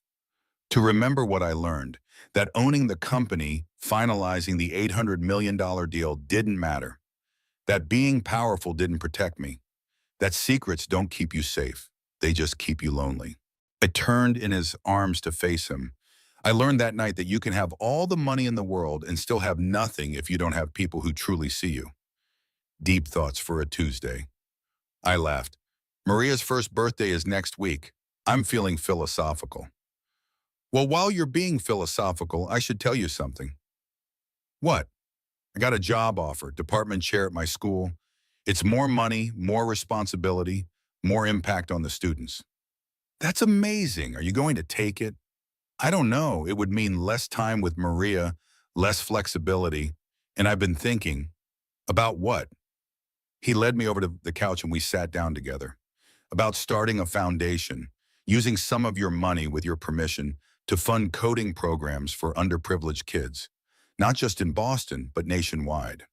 "To remember what I learned, that owning the company, finalizing the $800 million deal didn't matter. That being powerful didn't protect me. That secrets don't keep you safe. They just keep you lonely." I turned in his arms to face him. I learned that night that you can have all the money in the world and still have nothing if you don't have people who truly see you. Deep thoughts for a Tuesday. I laughed. "Maria's first birthday is next week. I'm feeling philosophical." "Well, while you're being philosophical, I should tell you something." "What?" "I got a job offer, department chair at my school. It's more money, more responsibility, more impact on the students." "That's amazing. Are you going to take it?" "I don't know. It would mean less time with Maria, less flexibility. And I've been thinking." "About what?" He led me over to the couch and we sat down together. "About starting a foundation, using some of your money with your permission to fund coding programs for underprivileged kids, not just in Boston, but nationwide."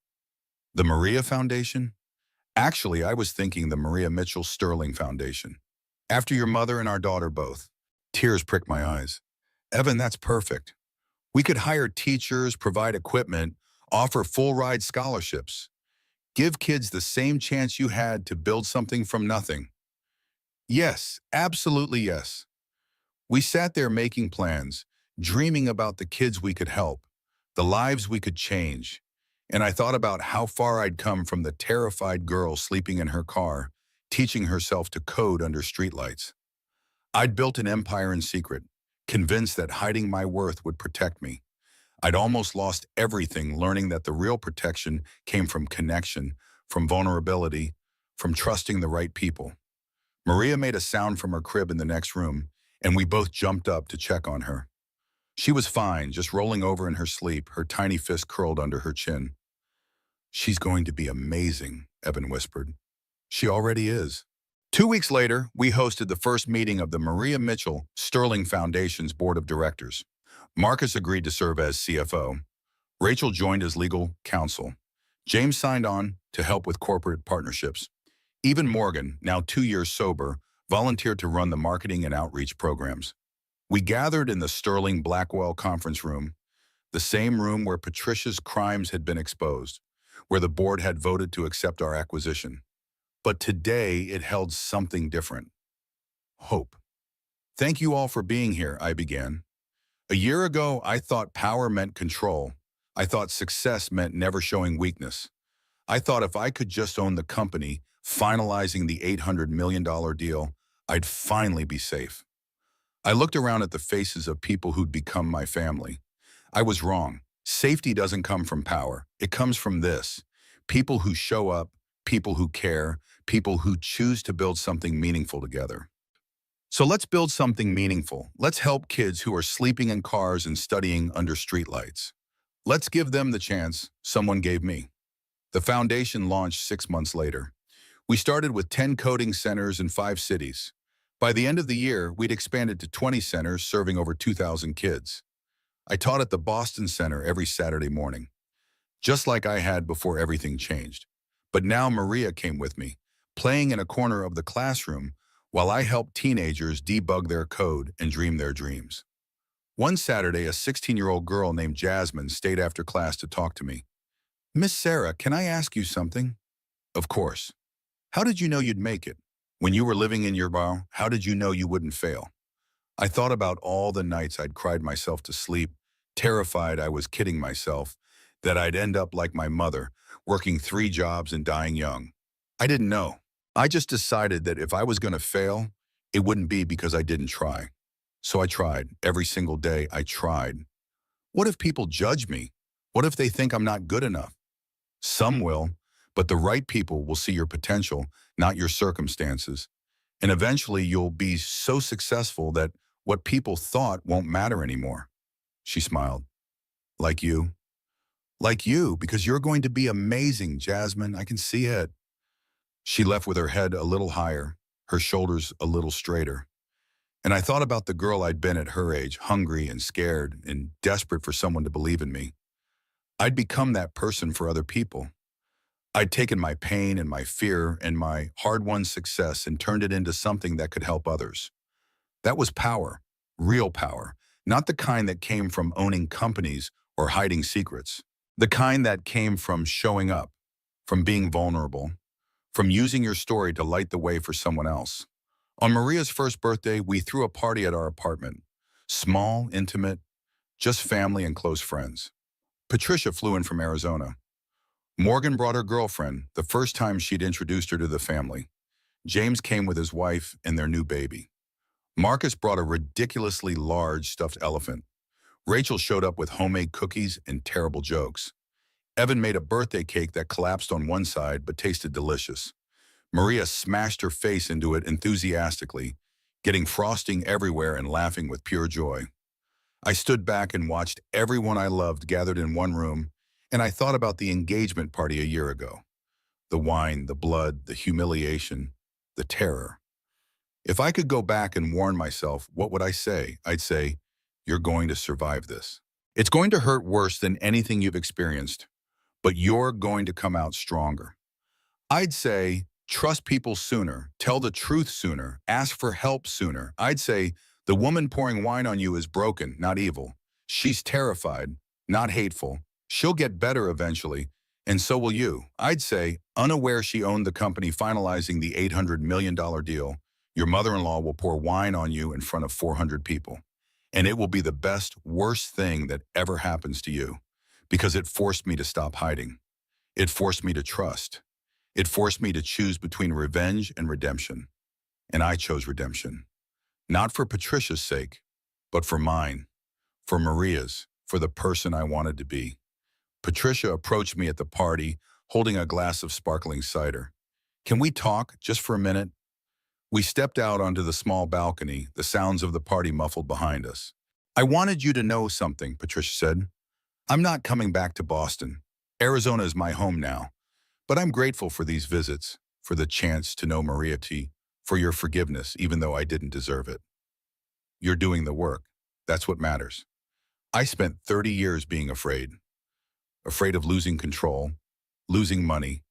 "The Maria Foundation?" "Actually, I was thinking the Maria Mitchell Sterling Foundation. After your mother and our daughter both." Tears pricked my eyes. "Evan, that's perfect. We could hire teachers, provide equipment, offer full-ride scholarships. Give kids the same chance you had to build something from nothing." "Yes, absolutely yes." We sat there making plans, dreaming about the kids we could help, the lives we could change. And I thought about how far I'd come from the terrified girl sleeping in her car, teaching herself to code under streetlights. I'd built an empire in secret, convinced that hiding my worth would protect me. I'd almost lost everything learning that the real protection came from connection, from vulnerability, from trusting the right people. Maria made a sound from her crib in the next room, and we both jumped up to check on her. She was fine, just rolling over in her sleep, her tiny fist curled under her chin. "She's going to be amazing," Evan whispered. "She already is." 2 weeks later, we hosted the first meeting of the Maria Mitchell Sterling Foundation's Board of Directors. Marcus agreed to serve as CFO. Rachel joined as legal counsel. James signed on to help with corporate partnerships. Even Morgan, now 2 years sober, volunteered to run the marketing and outreach programs. We gathered in the Sterling Blackwell conference room, the same room where Patricia's crimes had been exposed, where the board had voted to accept our acquisition. But today it held something different. Hope. "Thank you all for being here," I began. "A year ago, I thought power meant control. I thought success meant never showing weakness. I thought if I could just own the company, finalizing the $800 million deal, I'd finally be safe." I looked around at the faces of people who'd become my family. I was wrong. Safety doesn't come from power. It comes from this: people who show up, people who care, people who choose to build something meaningful together. So let's build something meaningful. Let's help kids who are sleeping in cars and studying under streetlights. Let's give them the chance someone gave me. The foundation launched 6 months later. We started with 10 coding centers in 5 cities. By the end of the year, we'd expanded to 20 centers serving over 2,000 kids. I taught at the Boston Center every Saturday morning, just like I had before everything changed. But now Maria came with me, playing in a corner of the classroom while I helped teenagers debug their code and dream their dreams. One Saturday, a 16-year-old girl named Jasmine stayed after class to talk to me. "Miss Sarah, can I ask you something?" "Of course." "How did you know you'd make it? When you were living in your bar, how did you know you wouldn't fail?" I thought about all the nights I'd cried myself to sleep, terrified I was kidding myself, that I'd end up like my mother, working 3 jobs and dying young. I didn't know. I just decided that if I was going to fail, it wouldn't be because I didn't try. So I tried. Every single day, I tried. What if people judge me? What if they think I'm not good enough? Some will, but the right people will see your potential, not your circumstances. And eventually you'll be so successful that what people thought won't matter anymore. She smiled. "Like you." "Like you, because you're going to be amazing, Jasmine. I can see it." She left with her head a little higher, her shoulders a little straighter. And I thought about the girl I'd been at her age, hungry and scared and desperate for someone to believe in me. I'd become that person for other people. I'd taken my pain and my fear and my hard-won success and turned it into something that could help others. That was power, real power, not the kind that came from owning companies or hiding secrets. The kind that came from showing up, from being vulnerable, from using your story to light the way for someone else. On Maria's first birthday, we threw a party at our apartment. Small, intimate, just family and close friends. Patricia flew in from Arizona. Morgan brought her girlfriend, the first time she'd introduced her to the family. James came with his wife and their new baby. Marcus brought a ridiculously large stuffed elephant. Rachel showed up with homemade cookies and terrible jokes. Evan made a birthday cake that collapsed on one side but tasted delicious. Maria smashed her face into it enthusiastically, getting frosting everywhere and laughing with pure joy. I stood back and watched everyone I loved gathered in one room, and I thought about the engagement party a year ago. The wine, the blood, the humiliation, the terror. If I could go back and warn myself, what would I say? I'd say, "You're going to survive this. It's going to hurt worse than anything you've experienced, but you're going to come out stronger." I'd say, trust people sooner, tell the truth sooner, ask for help sooner. I'd say, the woman pouring wine on you is broken, not evil. She's terrified, not hateful. She'll get better eventually, and so will you. I'd say, unaware she owned the company finalizing the $800 million deal, your mother-in-law will pour wine on you in front of 400 people. And it will be the best, worst thing that ever happens to you because it forced me to stop hiding. It forced me to trust. It forced me to choose between revenge and redemption. And I chose redemption. Not for Patricia's sake, but for mine, for Maria's, for the person I wanted to be. Patricia approached me at the party, holding a glass of sparkling cider. Can we talk just for a minute? We stepped out onto the small balcony, the sounds of the party muffled behind us. I wanted you to know something, Patricia said. I'm not coming back to Boston. Arizona is my home now. But I'm grateful for these visits, for the chance to know Maria T, for your forgiveness, even though I didn't deserve it. You're doing the work. That's what matters. I spent 30 years being afraid. Afraid of losing control, losing money,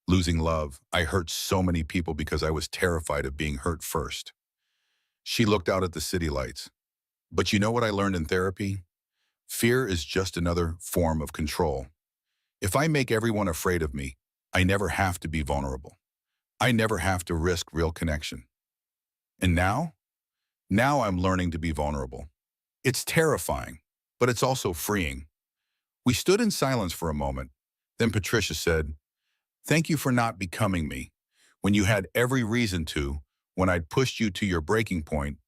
losing love. I hurt so many people because I was terrified of being hurt first. She looked out at the city lights. But you know what I learned in therapy? Fear is just another form of control. If I make everyone afraid of me, I never have to be vulnerable. I never have to risk real connection. And now? Now I'm learning to be vulnerable. It's terrifying, but it's also freeing. We stood in silence for a moment. Then Patricia said, "Thank you for not becoming me. When you had every reason to, when I'd pushed you to your breaking point,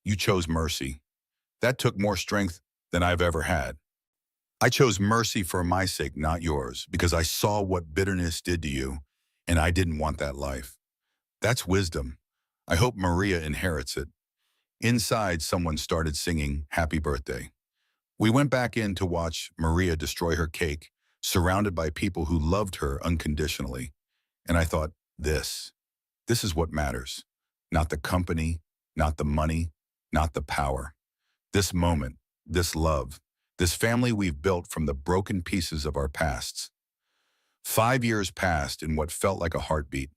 you chose mercy. That took more strength than I've ever had. I chose mercy for my sake, not yours, because I saw what bitterness did to you, and I didn't want that life. That's wisdom. I hope Maria inherits it." Inside, someone started singing Happy Birthday. We went back in to watch Maria destroy her cake, surrounded by people who loved her unconditionally. And I thought, this is what matters. Not the company, not the money, not the power. This moment, this love, this family we've built from the broken pieces of our pasts. 5 years passed in what felt like a heartbeat.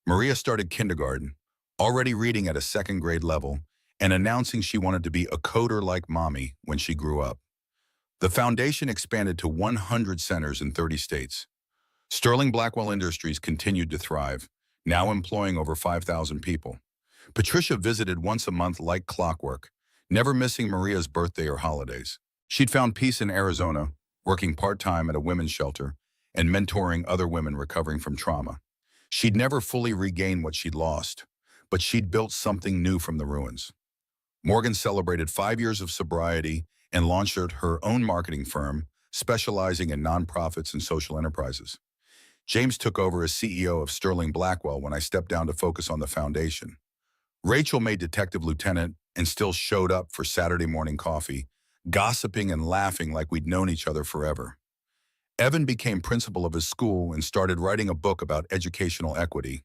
Maria started kindergarten, already reading at a second grade level, and announcing she wanted to be a coder like mommy when she grew up. The foundation expanded to 100 centers in 30 states. Sterling Blackwell Industries continued to thrive, now employing over 5,000 people. Patricia visited once a month like clockwork, never missing Maria's birthday or holidays. She'd found peace in Arizona, working part-time at a women's shelter and mentoring other women recovering from trauma. She'd never fully regained what she'd lost, but she'd built something new from the ruins. Morgan celebrated 5 years of sobriety and launched her own marketing firm, specializing in nonprofits and social enterprises. James took over as CEO of Sterling Blackwell when I stepped down to focus on the foundation. Rachel made detective lieutenant and still showed up for Saturday morning coffee, gossiping and laughing like we'd known each other forever. Evan became principal of his school and started writing a book about educational equity.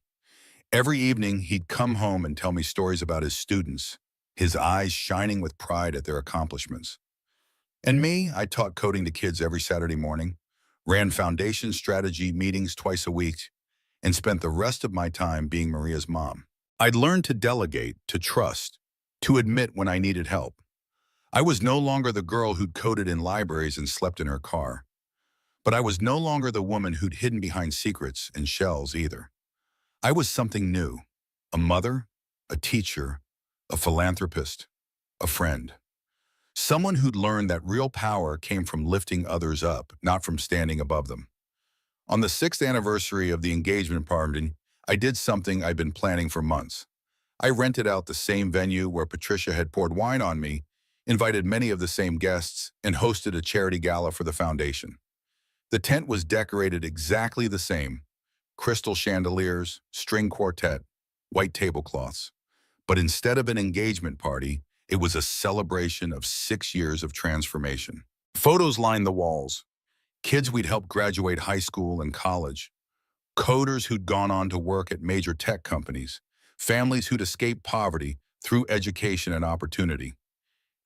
Every evening, he'd come home and tell me stories about his students, his eyes shining with pride at their accomplishments. And me, I taught coding to kids every Saturday morning, ran foundation strategy meetings twice a week, and spent the rest of my time being Maria's mom. I'd learned to delegate, to trust, to admit when I needed help. I was no longer the girl who'd coded in libraries and slept in her car. But I was no longer the woman who'd hidden behind secrets and shells either. I was something new, a mother, a teacher, a philanthropist, a friend. Someone who'd learned that real power came from lifting others up, not from standing above them. On the 6th anniversary of the engagement party, I did something I'd been planning for months. I rented out the same venue where Patricia had poured wine on me, invited many of the same guests, and hosted a charity gala for the foundation. The tent was decorated exactly the same: crystal chandeliers, string quartet, white tablecloths. But instead of an engagement party, it was a celebration of 6 years of transformation. Photos lined the walls. Kids we'd helped graduate high school and college. Coders who'd gone on to work at major tech companies. Families who'd escaped poverty through education and opportunity.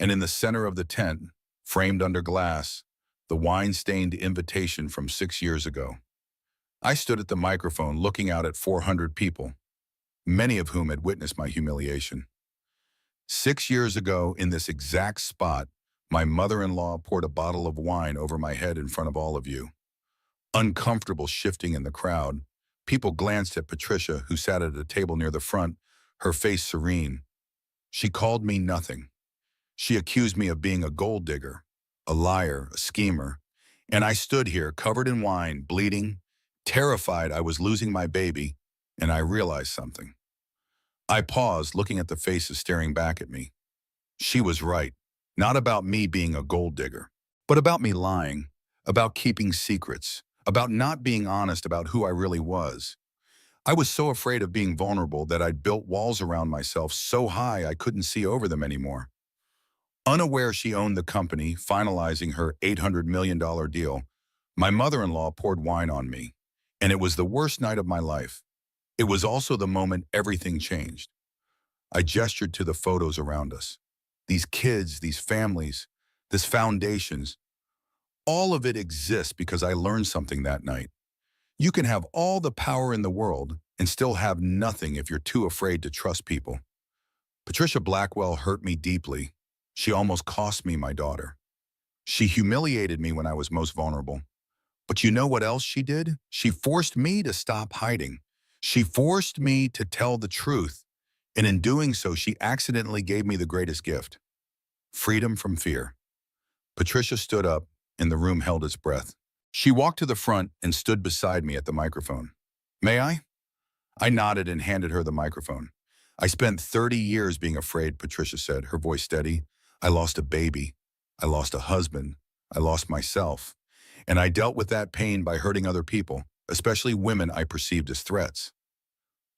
And in the center of the tent, framed under glass, the wine-stained invitation from 6 years ago. I stood at the microphone looking out at 400 people, many of whom had witnessed my humiliation. 6 years ago, in this exact spot, my mother-in-law poured a bottle of wine over my head in front of all of you. Uncomfortable shifting in the crowd, people glanced at Patricia, who sat at a table near the front, her face serene. She called me nothing. She accused me of being a gold digger, a liar, a schemer, and I stood here covered in wine, bleeding, terrified I was losing my baby, and I realized something. I paused, looking at the faces staring back at me. She was right. Not about me being a gold digger, but about me lying, about keeping secrets, about not being honest about who I really was. I was so afraid of being vulnerable that I'd built walls around myself so high I couldn't see over them anymore. Unaware she owned the company, finalizing her $800 million deal, my mother-in-law poured wine on me, and it was the worst night of my life. It was also the moment everything changed. I gestured to the photos around us. These kids, these families, this foundations, all of it exists because I learned something that night. You can have all the power in the world and still have nothing if you're too afraid to trust people. Patricia Blackwell hurt me deeply. She almost cost me my daughter. She humiliated me when I was most vulnerable. But you know what else she did? She forced me to stop hiding. She forced me to tell the truth. And in doing so, she accidentally gave me the greatest gift: freedom from fear. Patricia stood up, and the room held its breath. She walked to the front and stood beside me at the microphone. May I? I nodded and handed her the microphone. I spent 30 years being afraid, Patricia said, her voice steady. I lost a baby. I lost a husband. I lost myself. And I dealt with that pain by hurting other people, especially women I perceived as threats.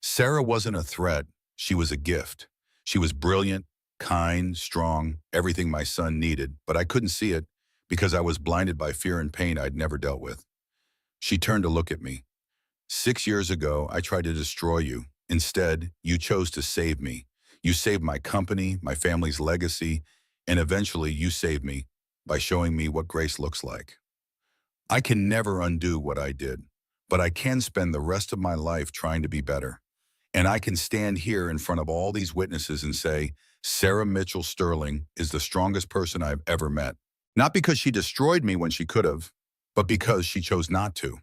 Sarah wasn't a threat. She was a gift. She was brilliant, kind, strong, everything my son needed, but I couldn't see it because I was blinded by fear and pain I'd never dealt with. She turned to look at me. 6 years ago, I tried to destroy you. Instead, you chose to save me. You saved my company, my family's legacy, and eventually you saved me by showing me what grace looks like. I can never undo what I did, but I can spend the rest of my life trying to be better. And I can stand here in front of all these witnesses and say, Sarah Mitchell Sterling is the strongest person I've ever met. Not because she destroyed me when she could have, but because she chose not to.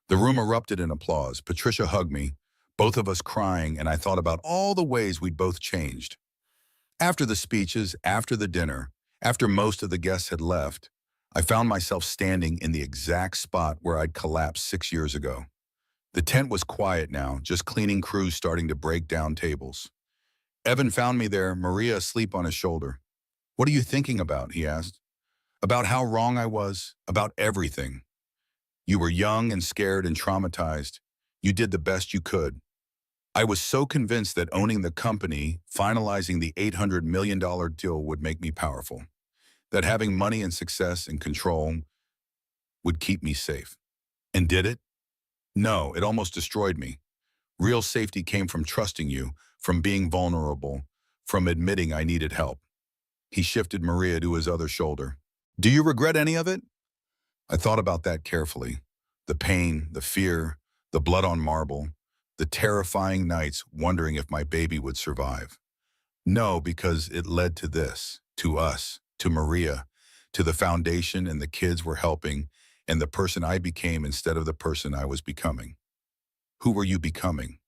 The room erupted in applause. Patricia hugged me, both of us crying, and I thought about all the ways we'd both changed. After the speeches, after the dinner, after most of the guests had left, I found myself standing in the exact spot where I'd collapsed 6 years ago. The tent was quiet now, just cleaning crews starting to break down tables. Evan found me there, Maria asleep on his shoulder. What are you thinking about? He asked. About how wrong I was, about everything. You were young and scared and traumatized. You did the best you could. I was so convinced that owning the company, finalizing the $800 million deal would make me powerful, that having money and success and control would keep me safe. And did it? No, it almost destroyed me. Real safety came from trusting you, from being vulnerable, from admitting I needed help. He shifted Maria to his other shoulder. Do you regret any of it? I thought about that carefully. The pain, the fear, the blood on marble, the terrifying nights wondering if my baby would survive. No, because it led to this, to us, to Maria, to the foundation and the kids we're helping, and the person I became instead of the person I was becoming. Who were you becoming?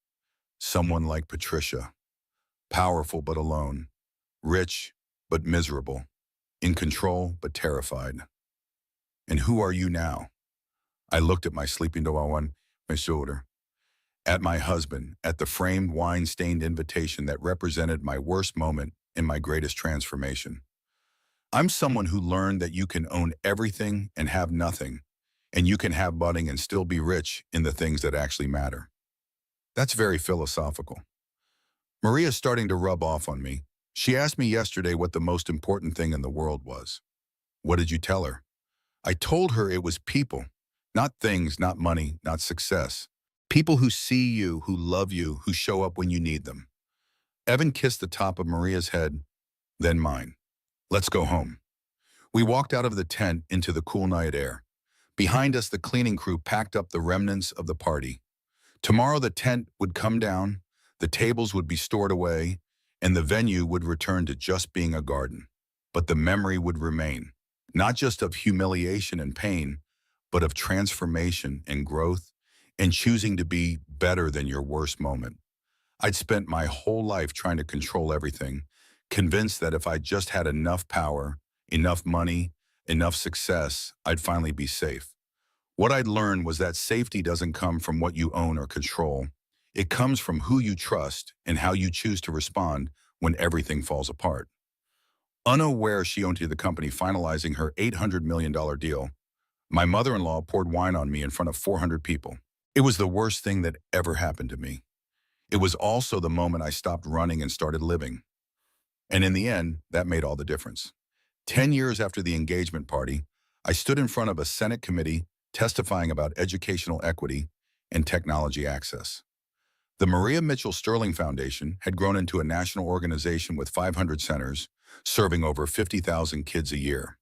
Someone like Patricia. Powerful but alone. Rich but miserable. In control but terrified. And who are you now? I looked at my sleeping dog on my shoulder. At my husband, at the framed wine-stained invitation that represented my worst moment and my greatest transformation. I'm someone who learned that you can own everything and have nothing, and you can have budding and still be rich in the things that actually matter. That's very philosophical. Maria's starting to rub off on me. She asked me yesterday what the most important thing in the world was. What did you tell her? I told her it was people, not things, not money, not success. People who see you, who love you, who show up when you need them. Evan kissed the top of Maria's head, then mine. Let's go home. We walked out of the tent into the cool night air. Behind us, the cleaning crew packed up the remnants of the party. Tomorrow the tent would come down, the tables would be stored away, and the venue would return to just being a garden. But the memory would remain, not just of humiliation and pain, but of transformation and growth and choosing to be better than your worst moment. I'd spent my whole life trying to control everything, convinced that if I just had enough power, enough money, enough success, I'd finally be safe. What I'd learned was that safety doesn't come from what you own or control. It comes from who you trust and how you choose to respond when everything falls apart. Unaware she owned the company finalizing her $800 million deal, my mother-in-law poured wine on me in front of 400 people. It was the worst thing that ever happened to me. It was also the moment I stopped running and started living. And in the end, that made all the difference. 10 years after the engagement party, I stood in front of a Senate committee testifying about educational equity and technology access. The Maria Mitchell Sterling Foundation had grown into a national organization with 500 centers, serving over 50,000 kids a year.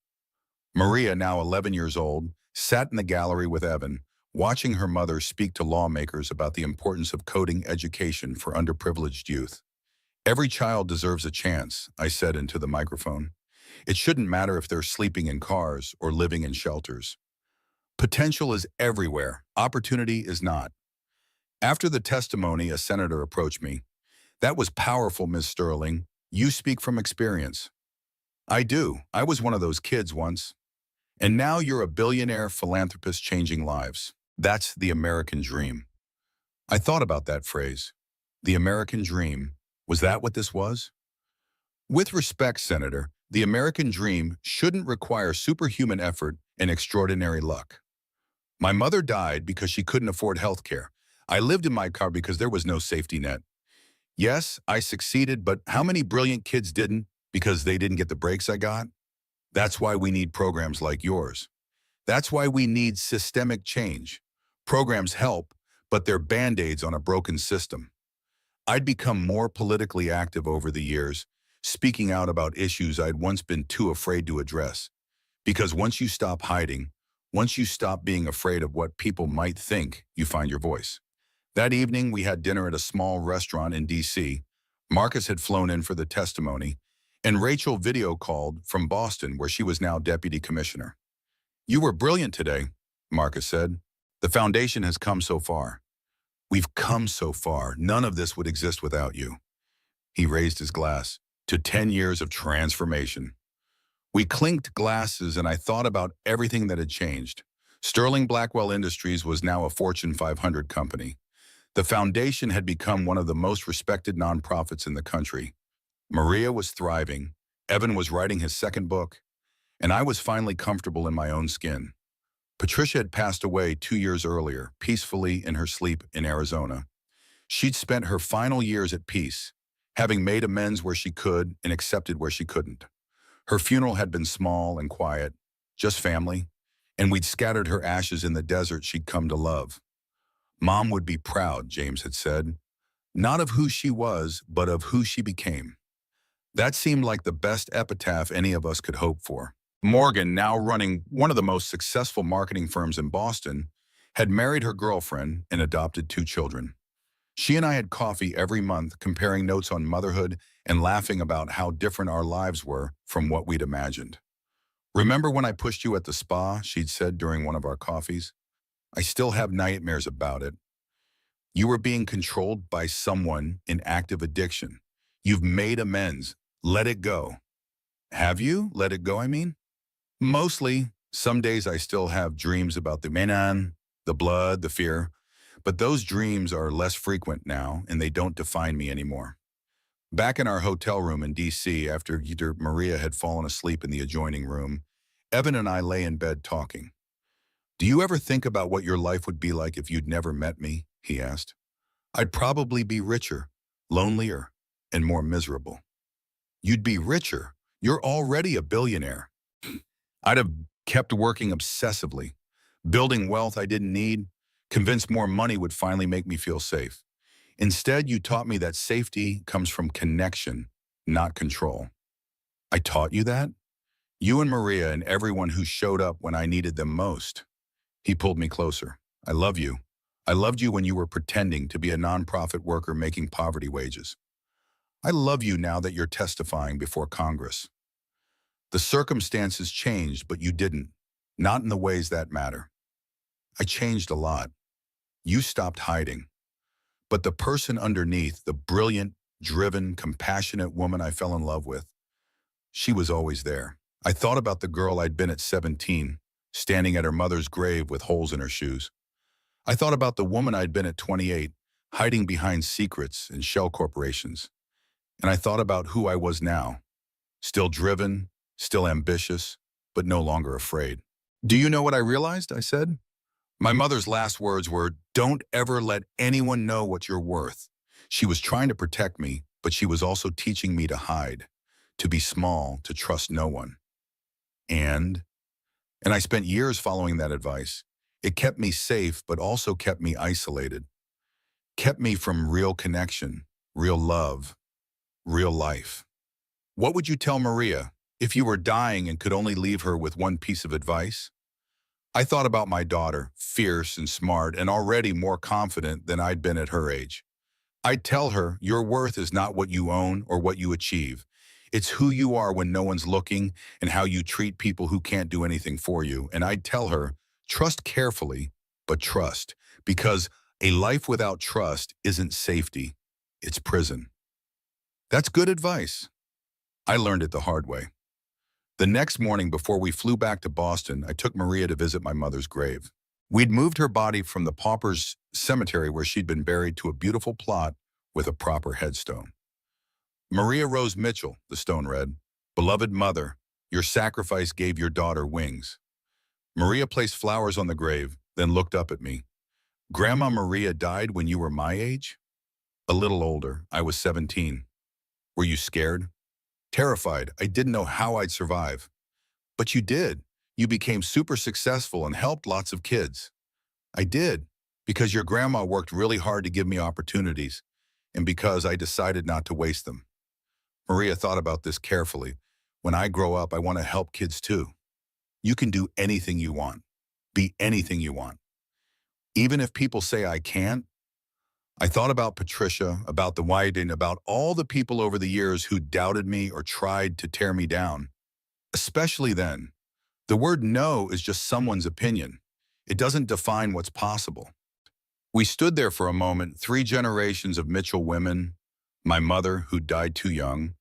Maria, now 11 years old, sat in the gallery with Evan, watching her mother speak to lawmakers about the importance of coding education for underprivileged youth. "Every child deserves a chance," I said into the microphone. "It shouldn't matter if they're sleeping in cars or living in shelters. Potential is everywhere. Opportunity is not." After the testimony, a senator approached me. "That was powerful, Ms. Sterling. You speak from experience." "I do. I was one of those kids once. And now you're a billionaire philanthropist changing lives. That's the American dream." I thought about that phrase. The American dream. Was that what this was? With respect, Senator, the American dream shouldn't require superhuman effort and extraordinary luck. My mother died because she couldn't afford health care. I lived in my car because there was no safety net. Yes, I succeeded, but how many brilliant kids didn't because they didn't get the breaks I got? That's why we need programs like yours. That's why we need systemic change. Programs help, but they're band-aids on a broken system. I'd become more politically active over the years, speaking out about issues I'd once been too afraid to address. Because once you stop hiding, once you stop being afraid of what people might think, you find your voice. That evening, we had dinner at a small restaurant in D.C. Marcus had flown in for the testimony, and Rachel video called from Boston, where she was now deputy commissioner. "You were brilliant today," Marcus said. "The foundation has come so far." "We've come so far. None of this would exist without you." He raised his glass to 10 years of transformation. We clinked glasses, and I thought about everything that had changed. Sterling Blackwell Industries was now a Fortune 500 company. The foundation had become one of the most respected nonprofits in the country. Maria was thriving, Evan was writing his second book, and I was finally comfortable in my own skin. Patricia had passed away 2 years earlier, peacefully in her sleep in Arizona. She'd spent her final years at peace, having made amends where she could and accepted where she couldn't. Her funeral had been small and quiet, just family, and we'd scattered her ashes in the desert she'd come to love. "Mom would be proud," James had said, "not of who she was, but of who she became." That seemed like the best epitaph any of us could hope for. Morgan, now running one of the most successful marketing firms in Boston, had married her girlfriend and adopted 2 children. She and I had coffee every month, comparing notes on motherhood and laughing about how different our lives were from what we'd imagined. "Remember when I pushed you at the spa?" she'd said during one of our coffees. "I still have nightmares about it. You were being controlled by someone in active addiction. You've made amends. Let it go." "Have you? Let it go, I mean?" "Mostly. Some days I still have dreams about the menan, the blood, the fear. But those dreams are less frequent now, and they don't define me anymore." Back in our hotel room in D.C., after Maria had fallen asleep in the adjoining room, Evan and I lay in bed talking. "Do you ever think about what your life would be like if you'd never met me?" he asked. "I'd probably be richer, lonelier, and more miserable." "You'd be richer. You're already a billionaire." "I'd have kept working obsessively, building wealth I didn't need, convinced more money would finally make me feel safe. Instead, you taught me that safety comes from connection, not control." "I taught you that?" "You and Maria and everyone who showed up when I needed them most." He pulled me closer. "I love you. I loved you when you were pretending to be a nonprofit worker making poverty wages. I love you now that you're testifying before Congress. The circumstances changed, but you didn't. Not in the ways that matter. I changed a lot. You stopped hiding. But the person underneath, the brilliant, driven, compassionate woman I fell in love with. She was always there. I thought about the girl I'd been at 17, standing at her mother's grave with holes in her shoes. I thought about the woman I'd been at 28, hiding behind secrets and shell corporations. And I thought about who I was now, still driven, still ambitious, but no longer afraid. Do you know what I realized? I said. My mother's last words were, "Don't ever let anyone know what you're worth." She was trying to protect me, but she was also teaching me to hide, to be small, to trust no one. And, and I spent years following that advice. It kept me safe, but also kept me isolated, kept me from real connection, real love, real life. What would you tell Maria if you were dying and could only leave her with one piece of advice? I thought about my daughter, fierce and smart and already more confident than I'd been at her age. I'd tell her, your worth is not what you own or what you achieve. It's who you are when no one's looking and how you treat people who can't do anything for you. And I'd tell her, trust carefully, but trust, because a life without trust isn't safety, it's prison. That's good advice. I learned it the hard way. The next morning before we flew back to Boston, I took Maria to visit my mother's grave. We'd moved her body from the pauper's cemetery where she'd been buried to a beautiful plot with a proper headstone. Maria Rose Mitchell, the stone read, "Beloved mother, your sacrifice gave your daughter wings." Maria placed flowers on the grave, then looked up at me. "Grandma Maria died when you were my age?" "A little older. I was 17. "Were you scared?" "Terrified. I didn't know how I'd survive." "But you did. You became super successful and helped lots of kids." "I did, because your grandma worked really hard to give me opportunities, and because I decided not to waste them." Maria thought about this carefully. "When I grow up, I want to help kids too. You can do anything you want. Be anything you want. Even if people say I can't." I thought about Patricia, about the Wyden, about all the people over the years who doubted me or tried to tear me down. Especially then. The word no is just someone's opinion. It doesn't define what's possible. We stood there for a moment, 3 generations of Mitchell women, my mother who died too young,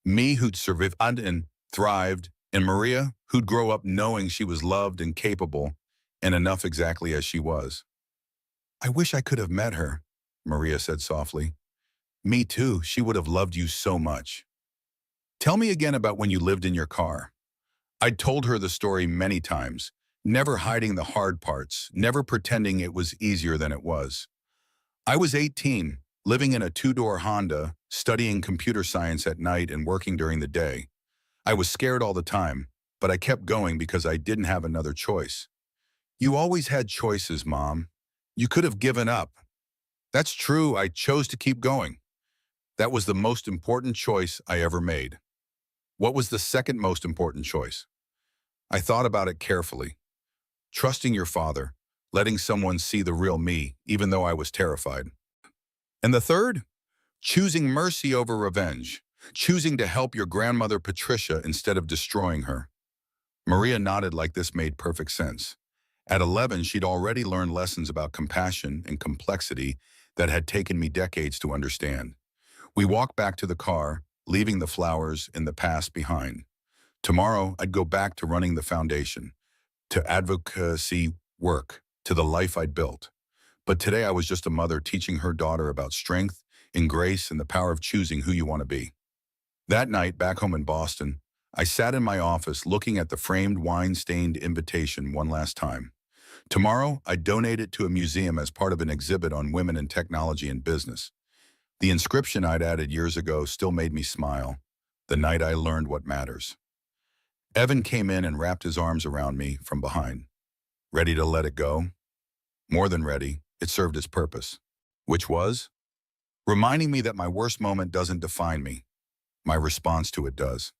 me who'd survived and thrived, and Maria who'd grow up knowing she was loved and capable and enough exactly as she was. "I wish I could have met her," Maria said softly. "Me too. She would have loved you so much." "Tell me again about when you lived in your car." I'd told her the story many times, never hiding the hard parts, never pretending it was easier than it was. I was 18, living in a 2-door Honda, studying computer science at night and working during the day. I was scared all the time, but I kept going because I didn't have another choice. "You always had choices, Mom. You could have given up." "That's true. I chose to keep going. That was the most important choice I ever made." "What was the second most important choice?" I thought about it carefully. "Trusting your father, letting someone see the real me, even though I was terrified." "And the third?" "Choosing mercy over revenge, choosing to help your grandmother Patricia instead of destroying her." Maria nodded like this made perfect sense. At 11, she'd already learned lessons about compassion and complexity that had taken me decades to understand. We walked back to the car, leaving the flowers in the past behind. Tomorrow, I'd go back to running the foundation, to advocacy work, to the life I'd built. But today I was just a mother teaching her daughter about strength and grace and the power of choosing who you want to be. That night, back home in Boston, I sat in my office looking at the framed wine-stained invitation one last time. Tomorrow, I'd donate it to a museum as part of an exhibit on women in technology and business. The inscription I'd added years ago still made me smile. "The night I learned what matters." Evan came in and wrapped his arms around me from behind. Ready to let it go? More than ready, it served its purpose. Which was? Reminding me that my worst moment doesn't define me. My response to it does.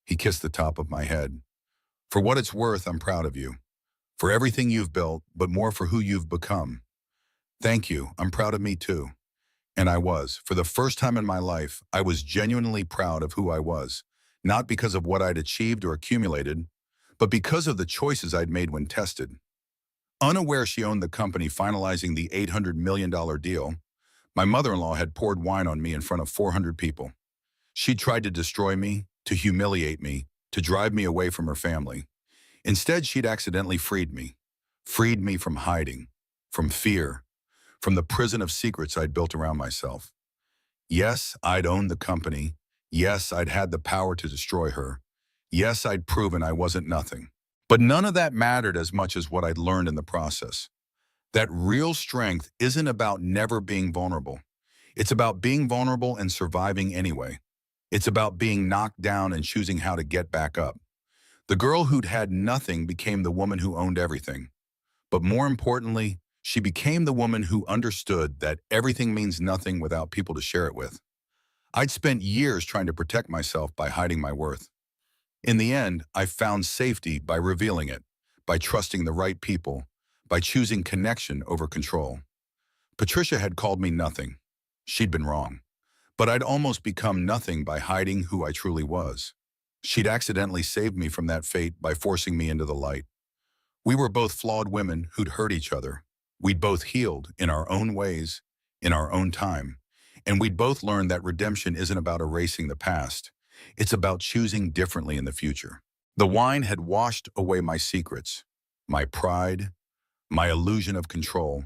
He kissed the top of my head. "For what it's worth, I'm proud of you. For everything you've built, but more for who you've become. Thank you, I'm proud of me too." And I was. For the first time in my life, I was genuinely proud of who I was. Not because of what I'd achieved or accumulated, but because of the choices I'd made when tested. Unaware she owned the company finalizing the $800 million deal, My mother-in-law had poured wine on me in front of 400 people. She tried to destroy me, to humiliate me, to drive me away from her family. Instead, she'd accidentally freed me from hiding, from fear, from the prison of secrets I'd built around myself. Yes, I'd owned the company. Yes, I'd had the power to destroy her. Yes, I'd proven I wasn't nothing. But none of that mattered as much as what I'd learned in the process. That real strength isn't about never being vulnerable. It's about being vulnerable and surviving anyway. It's about being knocked down and choosing how to get back up. The girl who'd had nothing became the woman who owned everything. But more importantly, she became the woman who understood that everything means nothing without people to share it with. I'd spent years trying to protect myself by hiding my worth. In the end, I found safety by revealing it, by trusting the right people, by choosing connection over control. Patricia had called me nothing. She'd been wrong. But I'd almost become nothing by hiding who I truly was. She'd accidentally saved me from that fate by forcing me into the light. We were both flawed women who'd hurt each other. We'd both healed in our own ways, in our own time. And we'd both learned that redemption isn't about erasing the past. It's about choosing differently in the future. The wine had washed away my secrets, my pride, my illusion of control.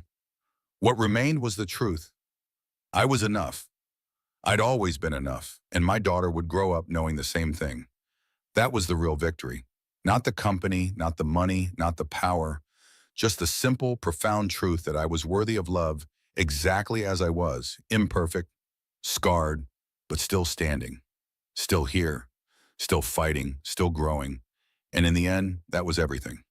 What remained was the truth. I was enough. I'd always been enough, and my daughter would grow up knowing the same thing. That was the real victory. Not the company, not the money, not the power, just the simple, profound truth that I was worthy of love exactly as I was, imperfect, scarred, but still standing, still here, still fighting, still growing. And in the end, that was everything.